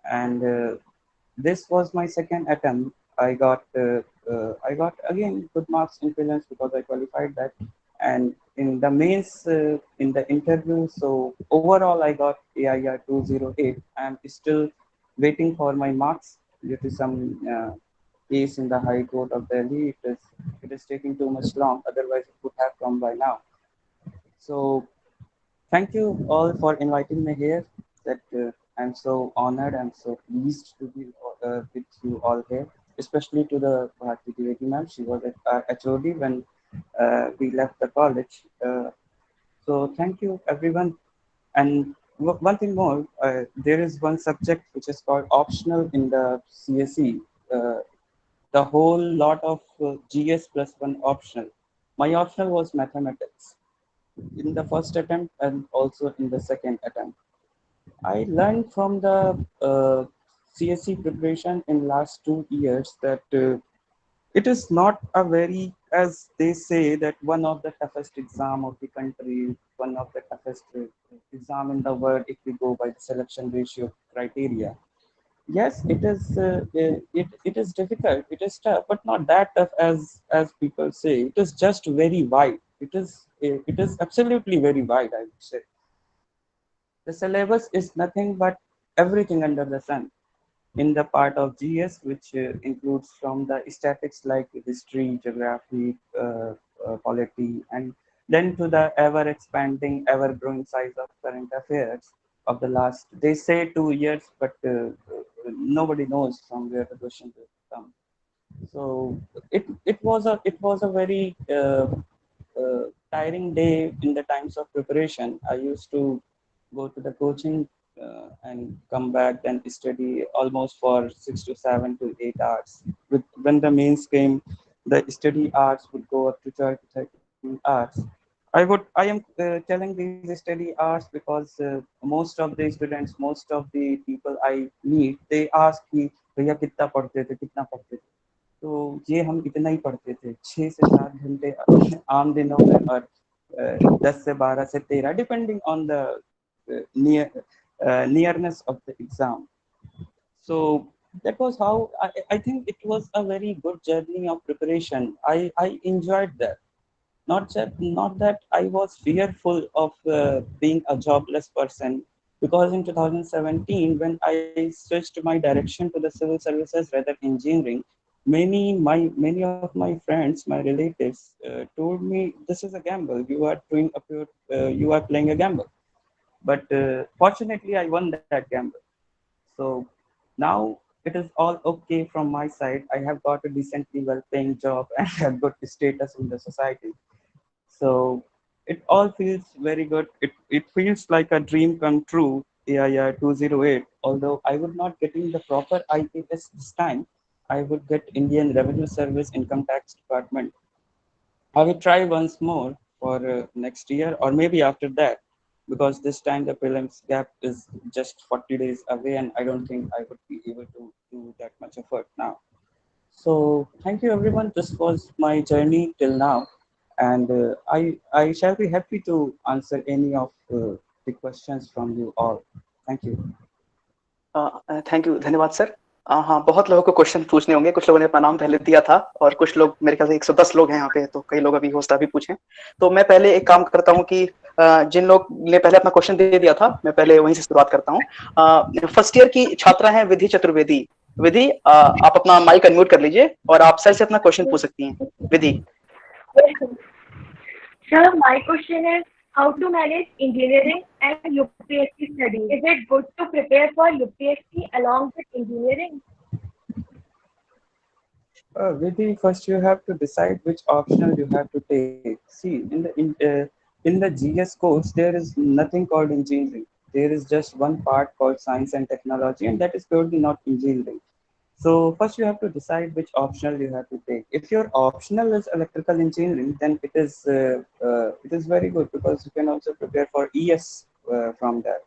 Speaker 2: And this was my second attempt. I got again good marks in prelims because I qualified that. And in the mains, in the interview, so overall I got AIR 208. I'm still waiting for my marks due to some case in the High Court of Delhi. It is taking too much long. Otherwise, it would have come by now. So thank you all for inviting me here. That I'm so honored. I'm so pleased to be with you all here, especially to the Bharati Dwivedi ma'am. She was at HOD when we left the college. So thank you, everyone. And one thing more, there is one subject which is called optional in the CSE. The whole lot of GS plus one optional. My optional was mathematics in the first attempt and also in the second attempt. I learned from the CSE preparation in last 2 years that it is not a very, as they say, that one of the toughest exam of the country, one of the toughest exam in the world if we go by the selection ratio criteria. Yes, it is difficult, it is tough, but not that tough as people say. It is just very wide. It is absolutely very wide, I would say. The syllabus is nothing but everything under the sun in the part of GS, which includes from the statics like history, geography, polity, and then to the ever expanding, ever growing size of current affairs of the last, they say 2 years, but nobody knows from where the question will come. So it was a very tiring day in the times of preparation. I used to go to the coaching and come back and study almost for 6 to 7 to 8 hours. When the mains came, the study hours would go up to 12 to 13 hours. I am telling these study hours because most of the students, most of the people I meet, they ask कि भैया कितना पढ़ते थे कितना पढ़ते थे तो ये हम इतना ही पढ़ते थे 6 से 7 घंटे आम दिनों में और 10 से 12 से 13 depending on the nearness of the exam. So that was how I think it was a very good journey of preparation. I enjoyed that. Not that I was fearful of being a jobless person, because in 2017 when I switched my direction to the civil services rather engineering, many of my friends, my relatives, told me this is a gamble. You are playing a gamble. But fortunately, I won that gamble. So now it is all okay from my side. I have got a decently well-paying job and have got status in the society. So it all feels very good. It feels like a dream come true. Yeah, 208. Although I would not getting the proper IP test this time, I would get Indian Revenue Service Income Tax Department. I will try once more for next year or maybe after that, because this time the prelims gap is just 40 days away, and I don't think I would be able to do that much effort now. So thank you everyone. This was my journey till now, and I shall be happy to answer any of the questions from you all. Thank you.
Speaker 1: Thank you, धन्यवाद sir. हाँ, बहुत लोगों को question पूछने होंगे। कुछ लोगों ने अपना नाम पहले दिया था और कुछ लोग, मेरे ख्याल से 110 लोग हैं यहाँ पे, तो कई लोग अभी होस्ट अभी पूछें। तो मैं पहले एक काम करता हूँ कि जिन लोग ने पहले अपना क्वेश्चन दे दिया था, मैं पहले वहीं से शुरुआत करता हूँ। फर्स्ट ईयर की छात्रा है विधि चतुर्वेदी। विधि, आप अपना माइक अनम्यूट कर लीजिए और आप सर से अपना क्वेश्चन पूछ सकती हैं। विधि।
Speaker 13: Sir, my question is how to manage engineering and UPSC studies. Is it good to prepare for UPSC along with engineering?
Speaker 2: Vidhi, first you have to decide which optional you have to take. See, in the GS course, there is nothing called engineering. There is just one part called science and technology, and that is purely not engineering. So first you have to decide which optional you have to take. If your optional is electrical engineering, then it is very good, because you can also prepare for ES from that.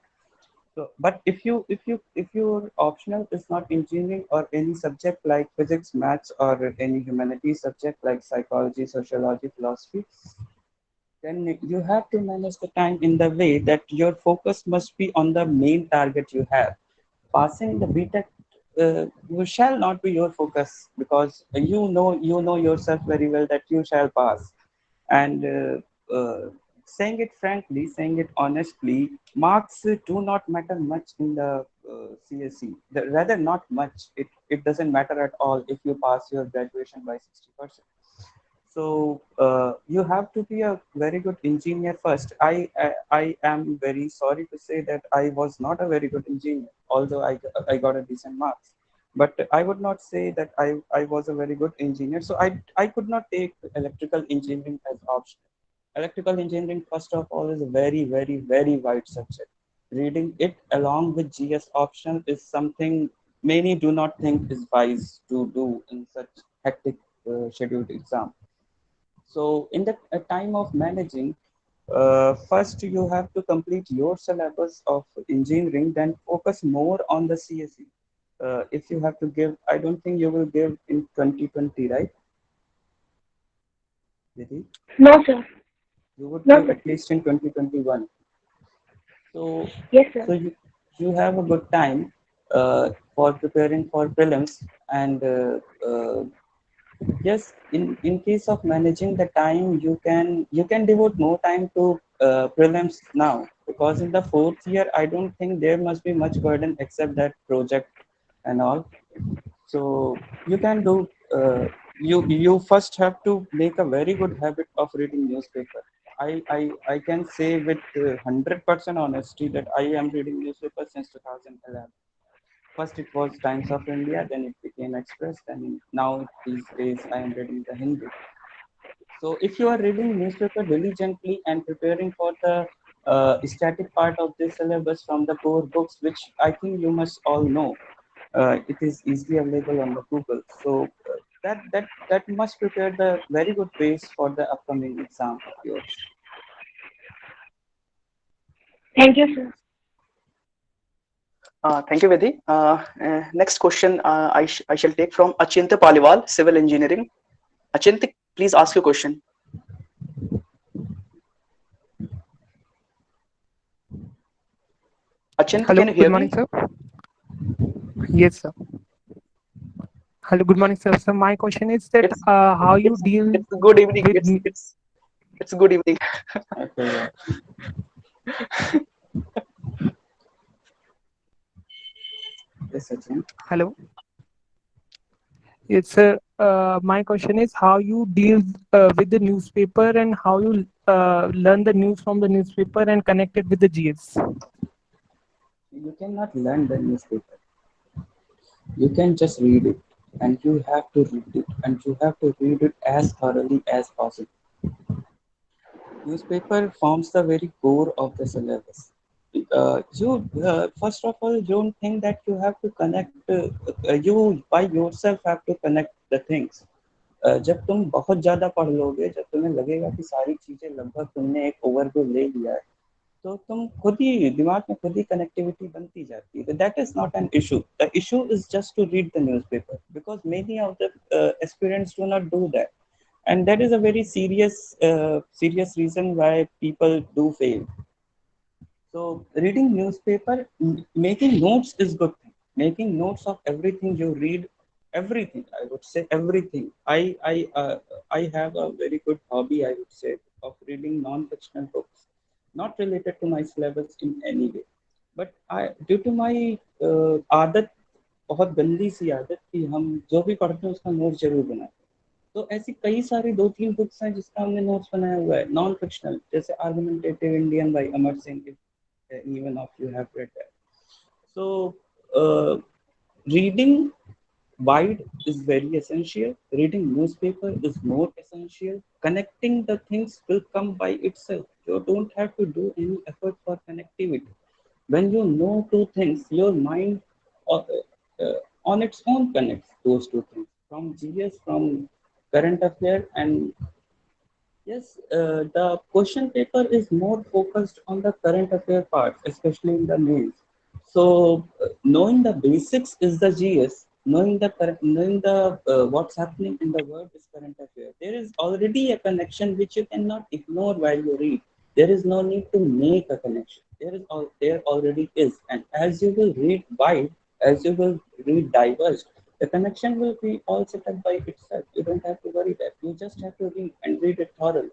Speaker 2: So, but if your optional is not engineering or any subject like physics, maths, or any humanities subject like psychology, sociology, philosophy, then you have to manage the time in the way that your focus must be on the main target you have. Passing the BTech you shall not be your focus, because you know yourself very well that you shall pass. And saying it frankly, saying it honestly, marks do not matter much in the CSE. Rather, not much. It doesn't matter at all if you pass your graduation by 60%. So you have to be a very good engineer first. I am very sorry to say that I was not a very good engineer, although I got a decent marks. But I would not say that I was a very good engineer. So I could not take electrical engineering as option. Electrical engineering, first of all, is a very, very, very wide subject. Reading it along with GS option is something many do not think is wise to do in such hectic scheduled exam. So in the time of managing, first you have to complete your syllabus of engineering, then focus more on the CSE. If you have to give, I don't think you will give in 2020, right? Vidhi?
Speaker 13: No, sir.
Speaker 2: You would give at least in 2021. So,
Speaker 13: yes, sir.
Speaker 2: So you have a good time for preparing for prelims, and yes, in case of managing the time, you can devote more time to prelims now, because in the fourth year I don't think there must be much burden except that project and all. So you can do you first have to make a very good habit of reading newspaper. I can say with 100% honesty that I am reading newspaper since 2011. First it was Times of India, then it became Express, and now these days I am reading the Hindu. So if you are reading newspaper diligently and preparing for the static part of the syllabus from the core books, which I think you must all know, it is easily available on the Google. So that must prepare the very good base for the upcoming exam of yours.
Speaker 13: Thank you, sir.
Speaker 1: Thank you, Vidhi. Next question I shall take from Achintya Paliwal, Civil Engineering. Achintya, please ask your question. Achintya,
Speaker 14: hello,
Speaker 1: can you hear
Speaker 14: good morning,
Speaker 1: me?
Speaker 14: sir. Yes, sir. Hello, good morning, sir. So my question is that how you deal.
Speaker 1: It's good evening.
Speaker 14: With
Speaker 1: it's good evening.
Speaker 2: Okay. Yes, Sachin.
Speaker 14: Hello. Yes, sir. my question is how you deal with the newspaper and how you learn the news from the newspaper and connect it with the GS.
Speaker 15: You cannot learn the newspaper. You can just read it, and you have to read it, and you have to read it as thoroughly as possible. Newspaper forms the very core of the syllabus. You first of all don't think that you have to connect. You by yourself have to connect the things. जब तुम बहुत ज़्यादा पढ़ लोगे, जब तुम्हें लगेगा कि सारी चीज़ें लगभग तुमने एक ओवरव्यू ले लिया है, तो तुम खुद ही दिमाग में खुद ही कनेक्टिविटी बनती जाती है. That is not an issue. The issue is just to read the newspaper, because many of the aspirants do not do that, and that is a very serious reason why people do fail. So reading newspaper, making notes is good thing. Making notes of everything you read, everything, I would say everything. I have a very good hobby, I would say, of reading non-fictional books, not related to my syllabus in any way. But due to my आदत, बहुत गंदी सी आदत कि हम जो भी पढ़ते हैं उसका नोट जरूर बनाते हैं. तो ऐसी कई सारी 2-3 बुक्स हैं जिसका हमने नोट्स बनाया हुआ है, नॉन फिक्शनल, जैसे argumentative Indian by Amar Singh, even of you have read that. So reading wide is very essential. Reading newspaper is more essential. Connecting the things will come by itself. You don't have to do any effort for connectivity. When you know two things, your mind on its own connects those two things, from GS, from current affair. And yes, the question paper is more focused on the current affair part, especially in the mains. So knowing the basics is the GS. Knowing the what's happening in the world is current affair. There is already a connection which you cannot ignore while you read. There is no need to make a connection. There already is, and as you will read wide, as you will read diverse, the connection will be all set up by itself. You don't have to worry that. You just have to read and read it thoroughly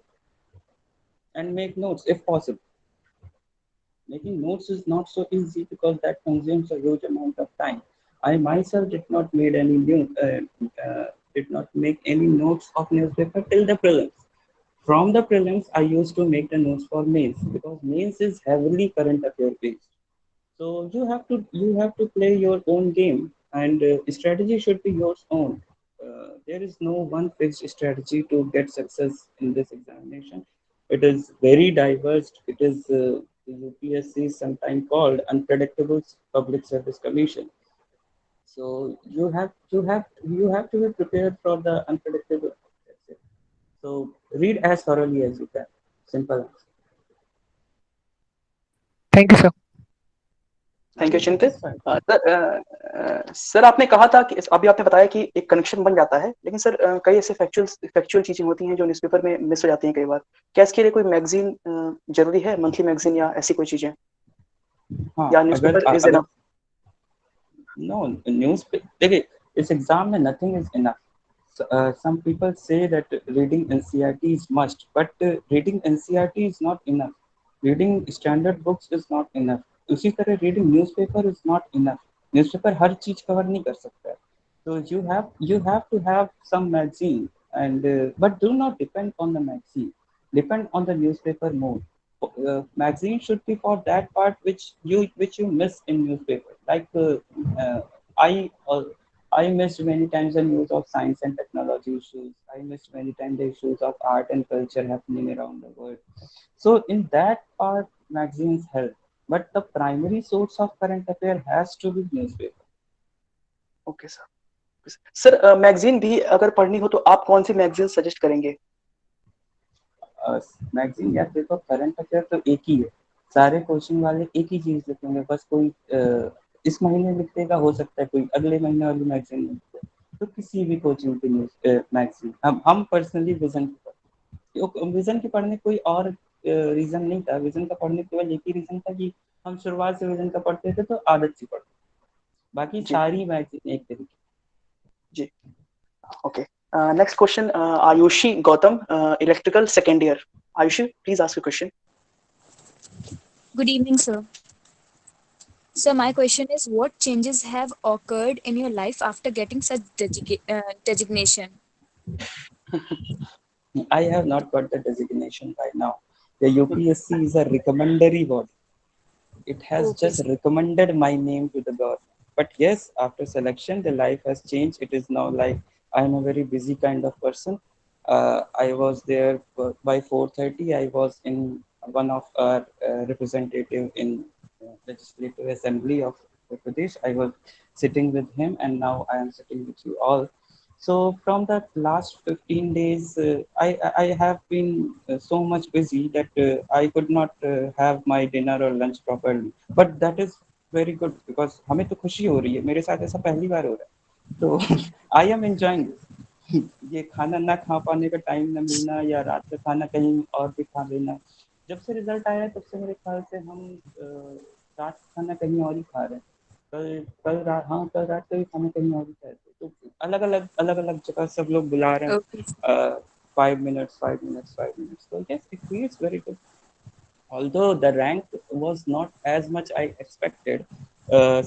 Speaker 15: and make notes if possible. Making notes is not so easy because that consumes a huge amount of time. I myself did not make any notes of newspaper till the prelims. From the prelims, I used to make the notes for mains, because mains is heavily current affair based. So you have to play your own game, and strategy should be your own. There is no one fixed strategy to get success in this examination. It is very diverse. It is the UPSC is sometimes called unpredictable public service commission. So you have to be prepared for the unpredictable. So read as thoroughly as you can. Simple answer.
Speaker 14: Thank you, sir.
Speaker 1: Thank you चिंतित. Sir आपने कहा था कि अभी आपने बताया कि एक कनेक्शन बन जाता है, लेकिन सर कई ऐसे फैक्चुअल चीजें होती हैं जो न्यूज़पेपर में मिस हो जाती हैं कई बार. क्या इसके लिए कोई मैगजीन जरूरी है, मंथली मैगजीन या ऐसी कोई चीजें, या newspaper is enough?
Speaker 15: No, newspaper देखिए, इस एग्जाम में nothing is enough. Some people say that reading NCERT is must, but reading NCERT is not enough. Reading standard books is not enough. उसी तरह reading newspaper is not enough. Newspaper हर चीज cover नहीं कर सकता है. So you have to have some magazine, and but do not depend on the magazine. Depend on the newspaper more. Magazine should be for that part which you miss in newspaper. Like I missed many times the news of science and technology issues. I missed many times the issues of art and culture happening around the world. So in that part, magazines help. But the primary source of current affair has to be newspaper.
Speaker 1: Okay sir. Sir magazine भी अगर पढ़नी हो तो आप कौन सी magazine suggest करेंगे?
Speaker 15: Magazine या देखो, करंट अफेयर तो एक ही है. सारे क्वेश्चन वाले एक ही चीज लिखेंगे. बस कोई इस महीने लिख देगा, हो सकता है कोई अगले महीने वाली मैगजीन में लिखे. तो किसी भी कोचिंग की मैगजीन हम पर्सनली विजन की पढ़ने कोई और रीजन नहीं था. विजन का पढ़ने केवल एक ही रीजन था कि हम शुरुआत से विजन का पढ़ते थे तो आदत सी पढ़ते. बाकी सारी मैगजीन एक तरीके.
Speaker 1: जी okay. Next question, Ayushi Gautam, electrical second year. Ayushi, please ask your question.
Speaker 11: Good evening, sir. So my question is, what changes have occurred in your life after getting such designation?
Speaker 15: I have not got the designation by now. The UPSC is a recommendatory body. It has
Speaker 11: Okay.
Speaker 15: just recommended my name to the government. But yes, after selection, the life has changed. It is now like I am a very busy kind of person. I was there by 4:30. I was in one of our representative in Legislative Assembly of Uttar Pradesh. I was sitting with him, and now I am sitting with you all. So from the last 15 days, I have been so much busy that I could not have my dinner or lunch properly. But that is very good because हमें तो खुशी हो रही है. मेरे साथ ऐसा पहली बार हो रहा है. तो I am enjoying this. ये खाना ना खा पाने का टाइम ना मिलना या रात का खाना कहीं और भी खा लेना. जब से रिजल्ट आया तब से मेरे ख्याल से हम रात का खाना कहीं और ही खा रहे हैं. कल रात का भी खाना कहीं और ही खाए थे. तो अलग अलग जगह सब लोग बुला रहे
Speaker 11: Okay.
Speaker 15: हैं. 5 minutes. So yes, it feels very good. Although the rank was not as much I expected,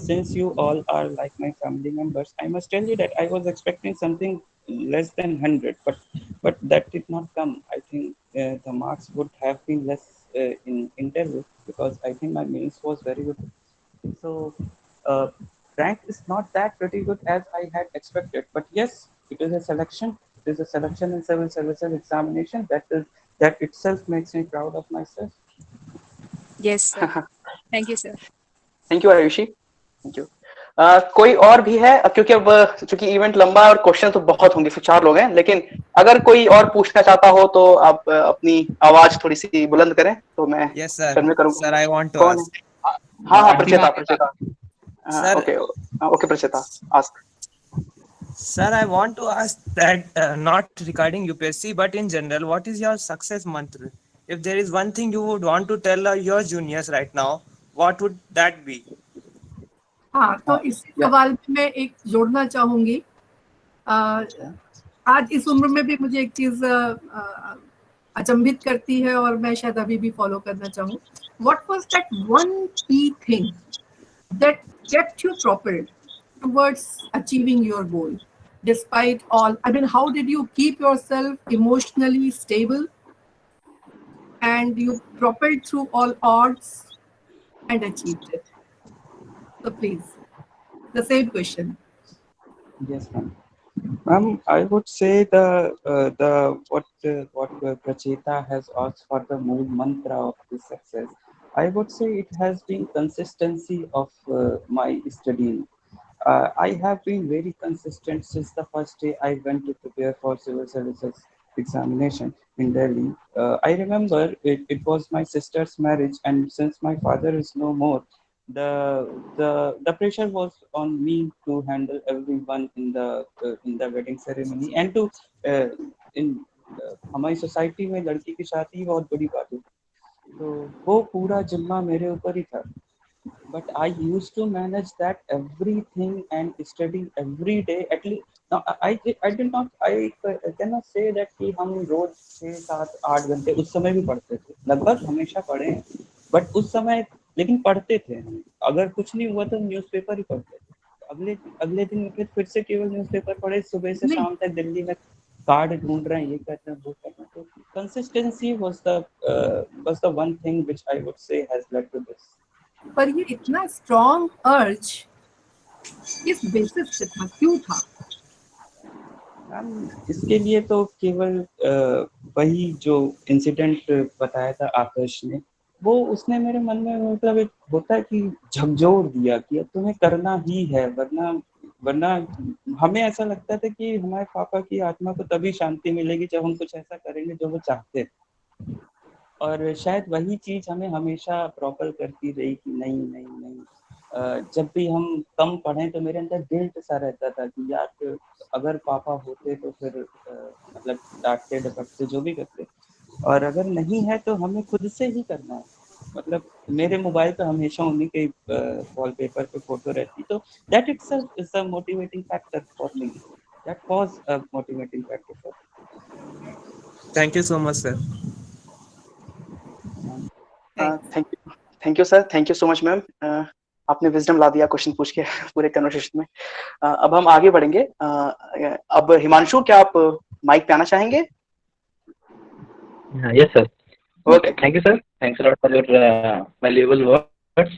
Speaker 15: since you all are like my family members, I must tell you that I was expecting something less than 100, but that did not come. I think the marks would have been less in interview because I think my means was very good. So uh, rank is not that pretty good as I had expected, but yes, it is a selection. It is a selection in civil services examination. That itself makes me proud of myself.
Speaker 11: Yes, sir. Thank you, sir.
Speaker 1: Thank you Ayushi, thank you. कोई और भी है, क्योंकि अब चूंकि event लंबा है और क्वेश्चन तो बहुत होंगे, सिर्फ 4 लोग हैं, लेकिन अगर कोई और पूछना चाहता हो तो आप अपनी आवाज थोड़ी सी बुलंद करें तो मैं
Speaker 16: Yes, sir.
Speaker 1: कन्वे करूंगा।
Speaker 16: Sir, I want to
Speaker 1: कौन
Speaker 16: ask.
Speaker 1: है? हाँ, प्रचेता।
Speaker 16: Sir,
Speaker 1: okay Pracheta, ask.
Speaker 16: Sir, I want to ask that not regarding UPSC, but in general, what is your success mantra? If there is one thing you would want to tell your juniors right now, what would that be?
Speaker 4: हाँ, तो इसी सवाल में मैं एक जोड़ना चाहूंगी। आज इस उम्र में भी मुझे एक चीज अचंभित करती है और मैं शायद अभी भी फॉलो करना चाहूँ। What was that one key thing that kept you propelled towards achieving your goal, despite all? I mean, how did you keep yourself emotionally stable and you propelled through all odds and achieved it? So please, the same question.
Speaker 15: Yes, ma'am. Ma'am, I would say what Pracheta has asked for the mood mantra of this success. I would say it has been consistency of my studying. I have been very consistent since the first day I went to prepare for civil services examination in Delhi. I remember it was my sister's marriage, and since my father is no more, the pressure was on me to handle everyone in the wedding ceremony and to in हमारी society में लड़की की शादी बहुत बड़ी बात है, तो वो पूरा जिम्मा मेरे ऊपर ही था. But I used to manage that everything and study every day at least. Now I cannot say that कि हम रोज 6-7-8 घंटे उस समय भी पढ़ते थे, लगभग हमेशा पढ़े हैं, बट उस समय लेकिन पढ़ते थे. अगर कुछ नहीं हुआ तो न्यूज़पेपर ही पढ़ते थे. अगले दिन उठे फिर से केवल न्यूज़पेपर पढ़े, सुबह से शाम तक दिल्ली में कार्ड ढूंढ रहे हैं, ये कर रहे हैं, वो कर रहे हैं. तो consistency was the one thing which I would say has led to this.
Speaker 4: पर ये इतना स्ट्रॉन्ग अर्ज किस बेसिस पे था, क्यों था?
Speaker 15: इसके लिए तो केवल वही जो इंसिडेंट बताया था आकाश ने, वो उसने मेरे मन में मतलब एक होता है कि झकझोर दिया कि अब तुम्हें करना ही है, वरना हमें ऐसा लगता था कि हमारे पापा की आत्मा को तभी शांति मिलेगी जब हम कुछ ऐसा करेंगे जो वो चाहते थे. और शायद वही चीज हमें हमेशा प्रॉपर करती रही कि नहीं. जब भी हम कम पढ़ें तो मेरे अंदर गिल्ट सा रहता था कि यार अगर पापा होते तो फिर मतलब डांटते डपटते जो भी करते, और अगर नहीं है तो हमें खुद से ही करना है. मतलब मेरे मोबाइल पे हमेशा उन्हीं के वॉलपेपर पे फोटो रहती, तो that itself is a motivating factor for me. That was a motivating factor for me.
Speaker 16: Thank you so much, sir.
Speaker 1: Thank you sir, thank you so much ma'am. आपने wisdom ला दिया question पूछ के पूरे conversation में। अब हम आगे बढ़ेंगे। अब हिमांशु, क्या आप माइक पे आना चाहेंगे?
Speaker 8: Yes, sir.
Speaker 1: Okay.
Speaker 8: Thank you, sir. Thanks a lot for your valuable words.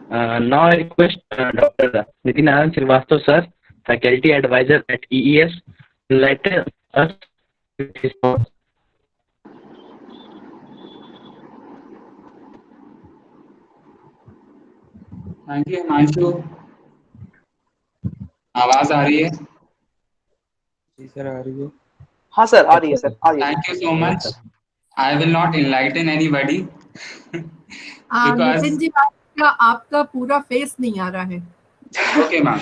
Speaker 8: Now I request Dr. Nitin Anand Srivastava, sir, Faculty Advisor at EES, to enlighten us with his thoughts.
Speaker 3: Thank you Himanshu. आवाज आ रही है?
Speaker 15: जी sir, आ रही है।
Speaker 1: हाँ sir, आ रही है sir, आ रही है।
Speaker 3: Thank you so much. I will not enlighten anybody because
Speaker 4: Nitin ji, आपका पूरा फेस नहीं आ रहा है।
Speaker 3: okay मैम,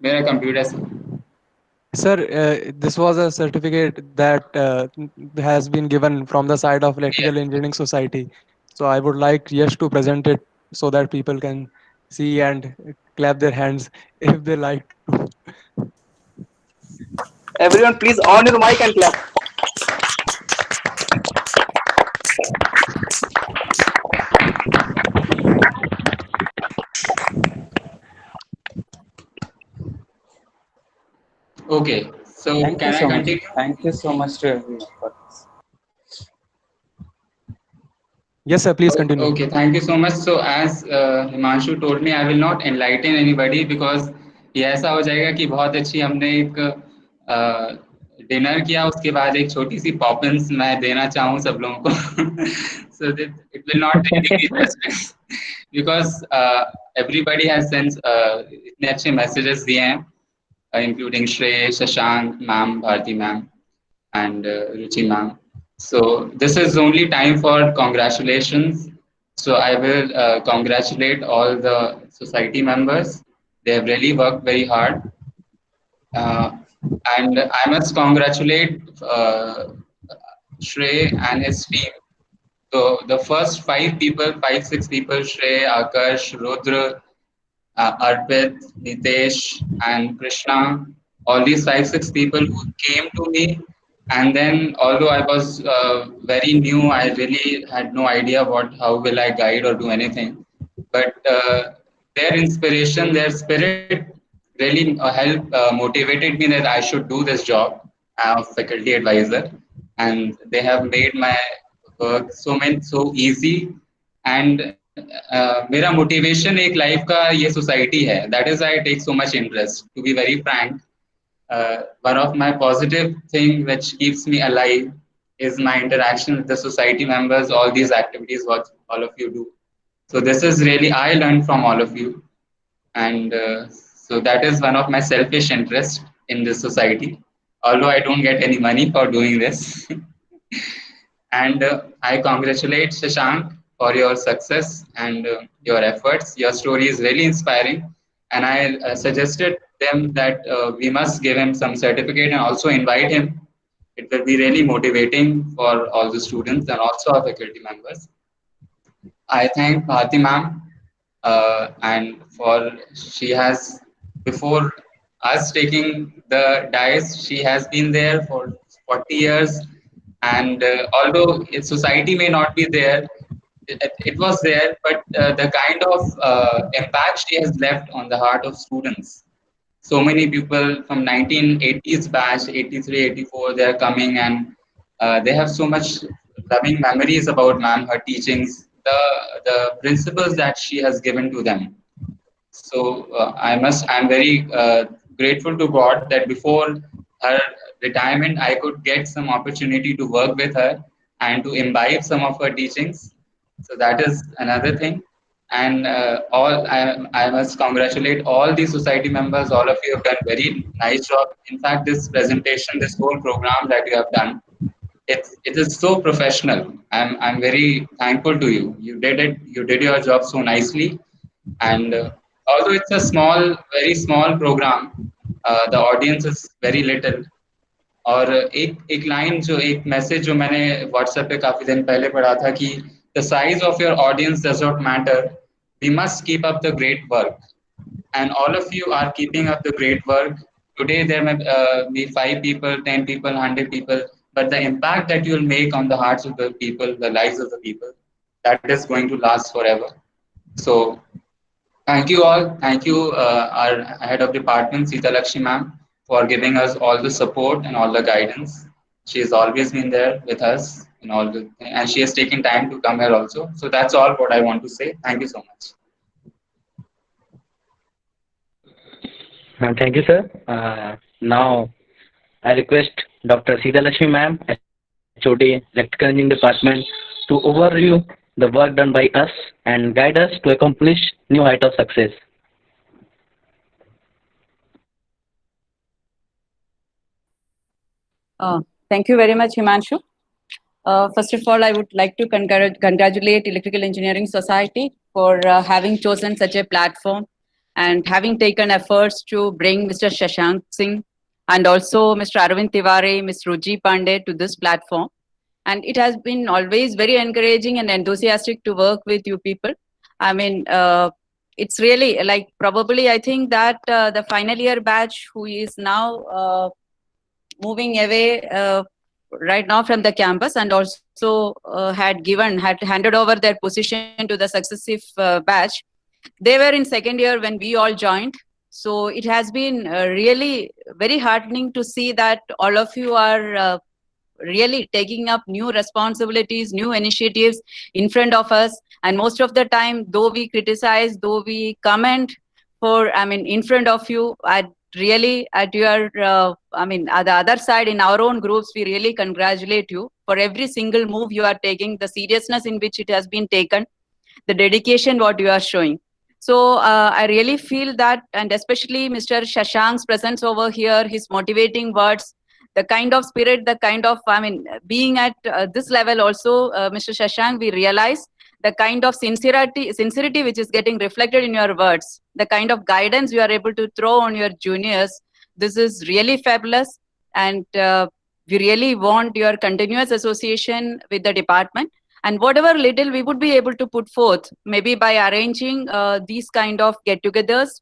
Speaker 3: मेरा कंप्यूटर से।
Speaker 12: Sir, this was a certificate that has been given from the side of Electrical Engineering Society. So I would like Yash to present it so that people can see and clap their hands if they like.
Speaker 1: Everyone, please on your mic and clap.
Speaker 3: Okay, so
Speaker 15: Thank
Speaker 3: can
Speaker 15: you
Speaker 3: I
Speaker 15: so much.
Speaker 3: continue?
Speaker 15: Thank you so much to everyone for this.
Speaker 12: Yes, sir, please continue.
Speaker 3: Okay, thank you so much. So as Himanshu told me, I will not enlighten anybody because ये ऐसा हो जाएगा कि बहुत अच्छी हमने एक dinner किया, उसके बाद एक छोटी सी पॉपिंस मैं देना चाहूँ सब लोगों को so that it will not really be justice because everybody has sent इतने अच्छे messages दिए हैं, including Shrey, Shashank, ma'am, Bharti ma'am, and Ruchi ma'am. So this is only time for congratulations. So I will congratulate all the society members. They have really worked very hard. And I must congratulate Shrey and his team. So the first 6 people, Shrey, Akash, Rudra, Arpit, Nitesh, and Krishna, all these 5-6 people who came to me. And then, although I was very new, I really had no idea how will I guide or do anything. But their inspiration, their spirit really motivated me that I should do this job of faculty advisor. And they have made my work so easy. And मेरा motivation एक life का ये society है. That is why I take so much interest. To be very frank, one of my positive thing which keeps me alive is my interaction with the society members, all these activities what all of you do. So this is really, I learned from all of you. And so that is one of my selfish interests in this society, although I don't get any money for doing this. And I congratulate Shashank for your success and your efforts. Your story is really inspiring. And I suggested them that we must give him some certificate and also invite him. It will be really motivating for all the students and also our faculty members. I thank Bharti ma'am and she has, before us taking the dice, she has been there for 40 years. And although society may not be there, it was there, but the kind of impact she has left on the heart of students. So many people from 1980s batch, 83, 84, they are coming and they have so much loving memories about ma'am, her teachings, the principles that she has given to them. So I'm very grateful to God that before her retirement, I could get some opportunity to work with her and to imbibe some of her teachings. So that is another thing. And I must congratulate all the society members. All of you have done very nice job. In fact, this presentation, this whole program that you have done, it is so professional. I'm very thankful to you. You did it. You did your job so nicely. And although it's a very small program, the audience is very little. और एक line एक message जो मैंने WhatsApp पे काफी दिन पहले पढ़ा था कि the size of your audience does not matter. We must keep up the great work. And all of you are keeping up the great work. Today there may be 5 people, 10 people, 100 people, but the impact that you will make on the hearts of the people, the lives of the people, that is going to last forever. So Thank you all. Thank you, our head of department, Sita Lakshmi ma'am, for giving us all the support and all the guidance. She has always been there with us in all the, and she has taken time to come here also. So that's all what I want to say. Thank you so much.
Speaker 8: Thank you, sir. Now, I request Dr. Sita Lakshmi ma'am, HOD, Electrical Engineering Department, to overview the work done by us and guide us to accomplish new height of success.
Speaker 5: Thank you very much, Himanshu. First of all, I would like to congratulate Electrical Engineering Society for having chosen such a platform and having taken efforts to bring Mr. Shashank Singh and also Mr. Arvind Tiwari, Ms. Ruji Pandey to this platform. And it has been always very encouraging and enthusiastic to work with you people. I mean, it's really like probably I think that the final year batch who is now moving away right now from the campus and also had handed over their position to the successive batch. They were in second year when we all joined. So it has been really very heartening to see that all of you are really taking up new responsibilities, new initiatives in front of us. And most of the time, though we criticize, though we comment in front of you, really at your, the other side in our own groups, we really congratulate you for every single move you are taking, the seriousness in which it has been taken, the dedication what you are showing. So I really feel that, and especially Mr. Shashank's presence over here, his motivating words, the kind of spirit, the kind of, being at this level also, Mr. Shashank, we realize the kind of sincerity which is getting reflected in your words, the kind of guidance you are able to throw on your juniors. This is really fabulous. And we really want your continuous association with the department. And whatever little we would be able to put forth, maybe by arranging these kind of get-togethers,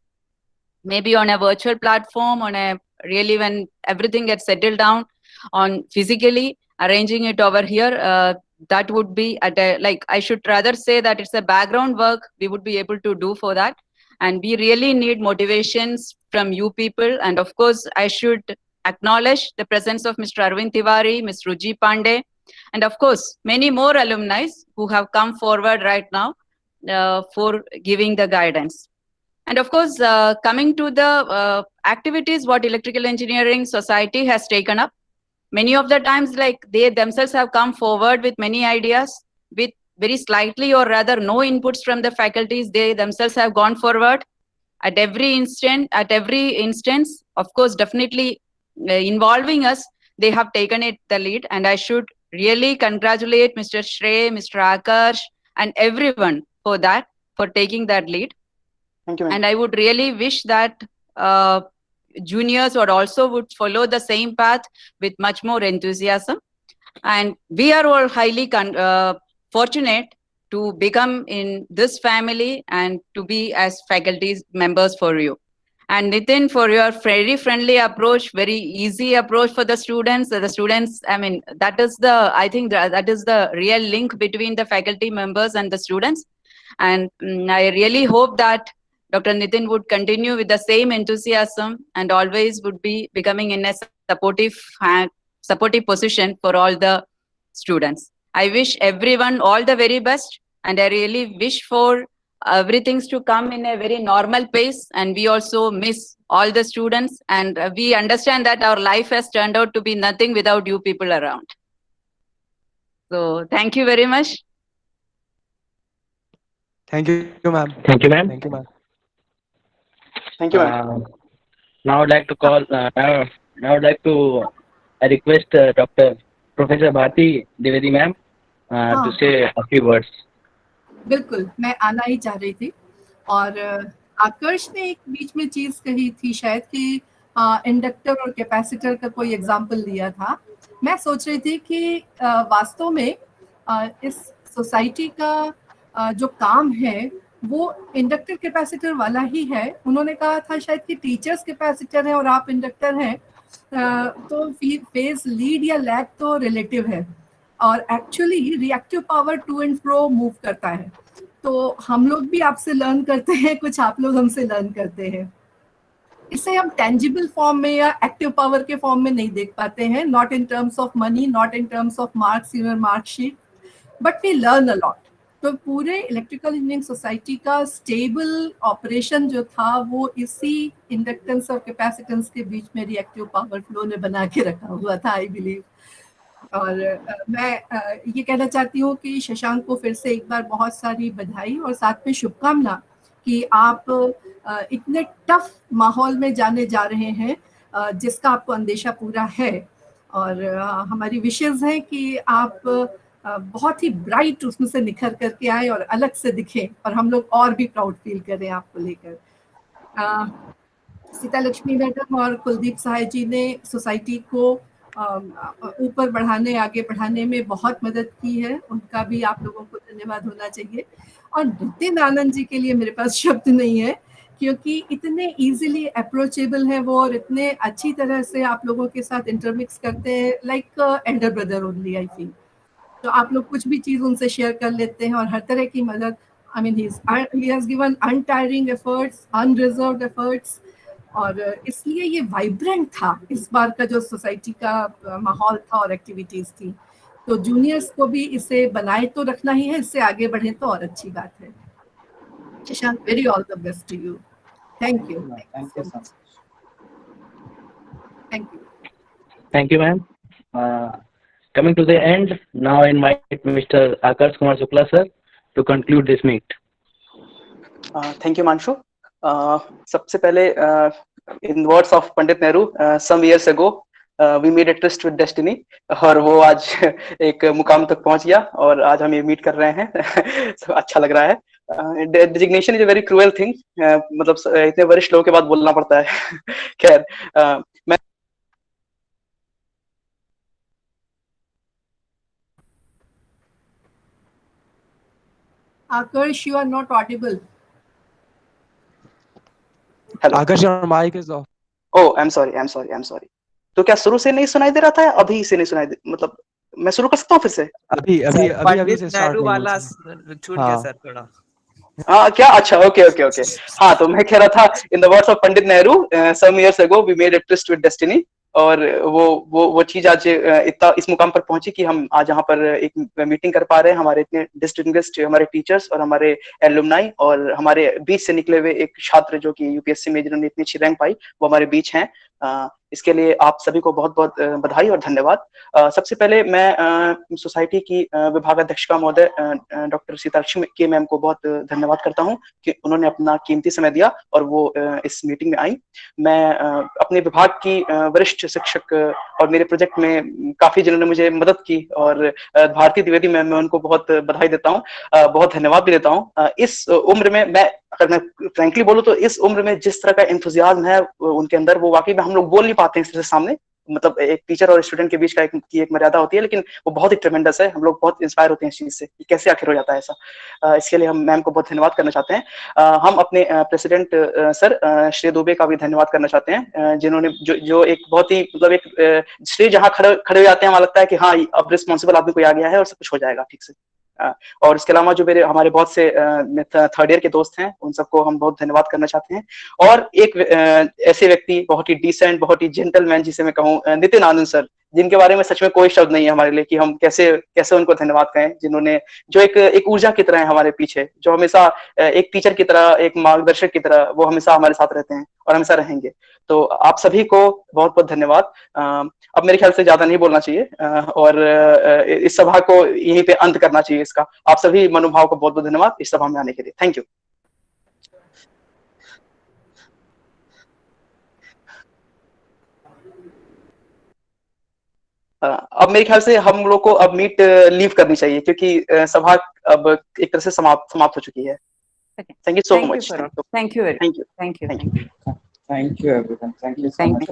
Speaker 5: maybe on a virtual platform, on a really when everything gets settled down, on physically arranging it over here, that would be at a, like, I should rather say that it's a background work we would be able to do for that. And we really need motivations from you people. And of course, I should acknowledge the presence of Mr. Arvind Tiwari, Ms. Ruji Pandey, and of course, many more alumni who have come forward right now for giving the guidance. And of course, coming to the activities what Electrical Engineering Society has taken up, many of the times, like they themselves have come forward with many ideas with very slightly or rather no inputs from the faculties. They themselves have gone forward at every instance, of course, definitely involving us. They have taken the lead, and I should really congratulate Mr. Shrey, Mr. Akash, and everyone for that, for taking that lead.
Speaker 1: Thank you,
Speaker 5: and I would really wish that juniors would follow the same path with much more enthusiasm. And we are all highly fortunate to become in this family and to be as faculty members for you. And Nitin, for your very friendly approach, very easy approach for the students. I think that is the real link between the faculty members and the students. And I really hope that Dr. Nitin would continue with the same enthusiasm and always would be becoming in a supportive position for all the students. I wish everyone all the very best, and I really wish for everything to come in a very normal pace. And we also miss all the students, and we understand that our life has turned out to be nothing without you people around. So thank you very much.
Speaker 12: Thank you, ma'am.
Speaker 8: Thank you, ma'am.
Speaker 12: Thank you, ma'am.
Speaker 1: Thank you, ma'am.
Speaker 8: Now I'd like to call. I request Dr. Professor Bharti Dwivedi ma'am to say a few words.
Speaker 4: बिल्कुल, मैं आना ही चाह रही थी। और आकर्ष ने एक बीच में चीज कही थी शायद कि इंडक्टर और कैपेसिटर का कोई एग्जांपल दिया था। मैं सोच रही थी कि वास्तव में इस सोसाइटी का जो काम है वो इंडक्टर कैपेसिटर वाला ही है। उन्होंने कहा था शायद कि टीचर्स कैपेसिटर है और आप इंडक्टर हैं, तो फेज लीड या लैग तो रिलेटिव है और actually reactive power to and fro move करता है। तो हम लोग भी आपसे लर्न करते हैं, कुछ आप लोग हमसे लर्न करते हैं। इसे हम टेंजिबल फॉर्म में या एक्टिव पावर के फॉर्म में नहीं देख पाते हैं, not in terms of money, not in terms of marks in your marksheet, but we learn a lot. तो पूरे इलेक्ट्रिकल इंजीनियरिंग सोसाइटी का स्टेबल ऑपरेशन जो था वो इसी इंडक्टेंस और कैपेसिटेंस के बीच में रिएक्टिव पावर फ्लो ने बना के रखा हुआ था, आई बिलीव। और मैं ये कहना चाहती हूँ कि शशांक को फिर से एक बार बहुत सारी बधाई और साथ में शुभकामना कि आप इतने टफ माहौल में जाने जा रहे हैं जिसका आपको अंदेशा पूरा है। और हमारी विशेष है कि आप बहुत ही ब्राइट उसमें से निखर करके आए और अलग से दिखे और हम लोग और भी प्राउड फील करें आपको लेकर। सीता लक्ष्मी मैडम और कुलदीप सहाय जी ने सोसाइटी को ऊपर बढ़ाने, आगे बढ़ाने में बहुत मदद की है, उनका भी आप लोगों को धन्यवाद होना चाहिए। और नितिन आनंद जी के लिए मेरे पास शब्द नहीं है, क्योंकि इतने इजीली अप्रोचेबल है वो और इतने अच्छी तरह से आप लोगों के साथ इंटरमिक्स करते हैं, like Elder brother only I feel. तो आप लोग कुछ भी चीज उनसे शेयर कर लेते हैं और हर तरह की मदद, I mean he has given untiring efforts, unreserved efforts, और इसलिए ये वाइब्रेंट था इस बार का जो सोसाइटी का माहौल था और एक्टिविटीज थी। तो जूनियर्स को भी इसे बनाए तो रखना ही है, इससे आगे बढ़े तो और अच्छी बात है। Shashank, very all the best to you. Thank you.
Speaker 15: Thank you so much.
Speaker 4: Thank you.
Speaker 8: Thank you, ma'am. Coming to the end, now I invite Mr. Akash Kumar Shukla sir to conclude this meet.
Speaker 1: Thank you, Manshu. सबसे पहले in words of Pandit Nehru, some years ago we made a tryst with destiny, और वो आज एक मुकाम तक पहुंच गया और आज हम ये मीट कर रहे हैं। तो अच्छा लग रहा है। Designation is a very cruel thing, मतलब इतने वरिष्ठ लोगों के बाद बोलना पड़ता है। खैर, मैं
Speaker 4: Akash, you are not audible.
Speaker 1: Hello.
Speaker 12: Akash, your mic is off.
Speaker 1: Oh, I'm sorry. तो क्या शुरू से नहीं सुनाई दे रहा था या अभी से नहीं सुनाई दे, मतलब मैं शुरू कर सकता हूँ फिर से?
Speaker 12: अभी से स्टार्ट
Speaker 16: नेहरू
Speaker 12: नहीं
Speaker 16: वाला
Speaker 12: हुई।
Speaker 16: छूट गया सर थोड़ा।
Speaker 1: हाँ क्या, अच्छा, ओके। हाँ, तो मैं कह रहा था, in the words of Pandit Nehru, some years ago we made a tryst with destiny, और वो चीज आज इतना इस मुकाम पर पहुंची कि हम आज यहाँ पर एक मीटिंग कर पा रहे हैं। हमारे इतने डिस्टिंग्विश्ड हमारे टीचर्स और हमारे एलुमनाई और हमारे बीच से निकले हुए एक छात्र जो कि यूपीएससी में जिन्होंने इतनी अच्छी रैंक पाई, वो हमारे बीच हैं। इसके लिए आप सभी को बहुत बहुत बधाई और धन्यवाद। सबसे पहले मैं सोसाइटी की विभागाध्यक्षा महोदय डॉक्टर सीता लक्ष्मी के मैम को बहुत धन्यवाद करता हूं कि उन्होंने अपना कीमती समय दिया और वो इस मीटिंग में आई। मैं अपने विभाग की वरिष्ठ शिक्षक और मेरे प्रोजेक्ट में काफी जिन्होंने मुझे मदद की, और भारती द्विवेदी मैम, मैं उनको बहुत बधाई देता हूँ, बहुत धन्यवाद भी देता हूँ। इस उम्र में अगर मैं फ्रैंकली बोलूं तो इस उम्र में जिस तरह का एंथुसियाज्म है उनके अंदर, वो वाकई में हम लोग बोल नहीं पाते हैं इसके सामने। मतलब एक टीचर और स्टूडेंट के बीच का एक मर्यादा होती है, लेकिन वो बहुत ही ट्रेमेंडस है। हम लोग बहुत इंस्पायर होते हैं इस चीज से कि कैसे आखिर हो जाता है ऐसा। इसके लिए हम मैम को बहुत धन्यवाद करना चाहते हैं। हम अपने प्रेसिडेंट सर श्री दुबे का भी धन्यवाद करना चाहते हैं, जिन्होंने जो एक बहुत ही मतलब एक श्री जहाँ खड़े हो जाते हैं, वहां लगता है कि हाँ, अब रिस्पॉन्सिबल आदमी कोई आ गया है और सब कुछ हो जाएगा ठीक से। और इसके अलावा जो हमारे बहुत से थर्ड ईयर के दोस्त हैं, उन सबको हम बहुत धन्यवाद करना चाहते हैं। और एक ऐसे व्यक्ति, बहुत ही डिसेंट, बहुत ही जेंटलमैन, जिसे मैं कहूँ, नितिन आनंद सर, जिनके बारे में सच में कोई शब्द नहीं है हमारे लिए कि हम कैसे उनको धन्यवाद कहें, जिन्होंने जो एक ऊर्जा की तरह है हमारे पीछे, जो हमेशा एक टीचर की तरह, एक मार्गदर्शक की तरह वो हमेशा हमारे साथ रहते हैं और हमेशा रहेंगे। तो आप सभी को बहुत बहुत धन्यवाद। अब मेरे ख्याल से ज्यादा नहीं बोलना चाहिए और इस सभा को यहीं पे अंत करना चाहिए इसका। आप सभी मनोभाव को बहुत बहुत धन्यवाद इस सभा में आने के लिए। Thank you. अब मेरे ख्याल से हम लोग को अब मीट लीव करनी चाहिए, क्योंकि सभा अब एक तरह से समाप्त हो चुकी है। Thank you so much.
Speaker 5: Thank you very much.
Speaker 1: Thank you.
Speaker 15: Thank you everyone. Thank you so much.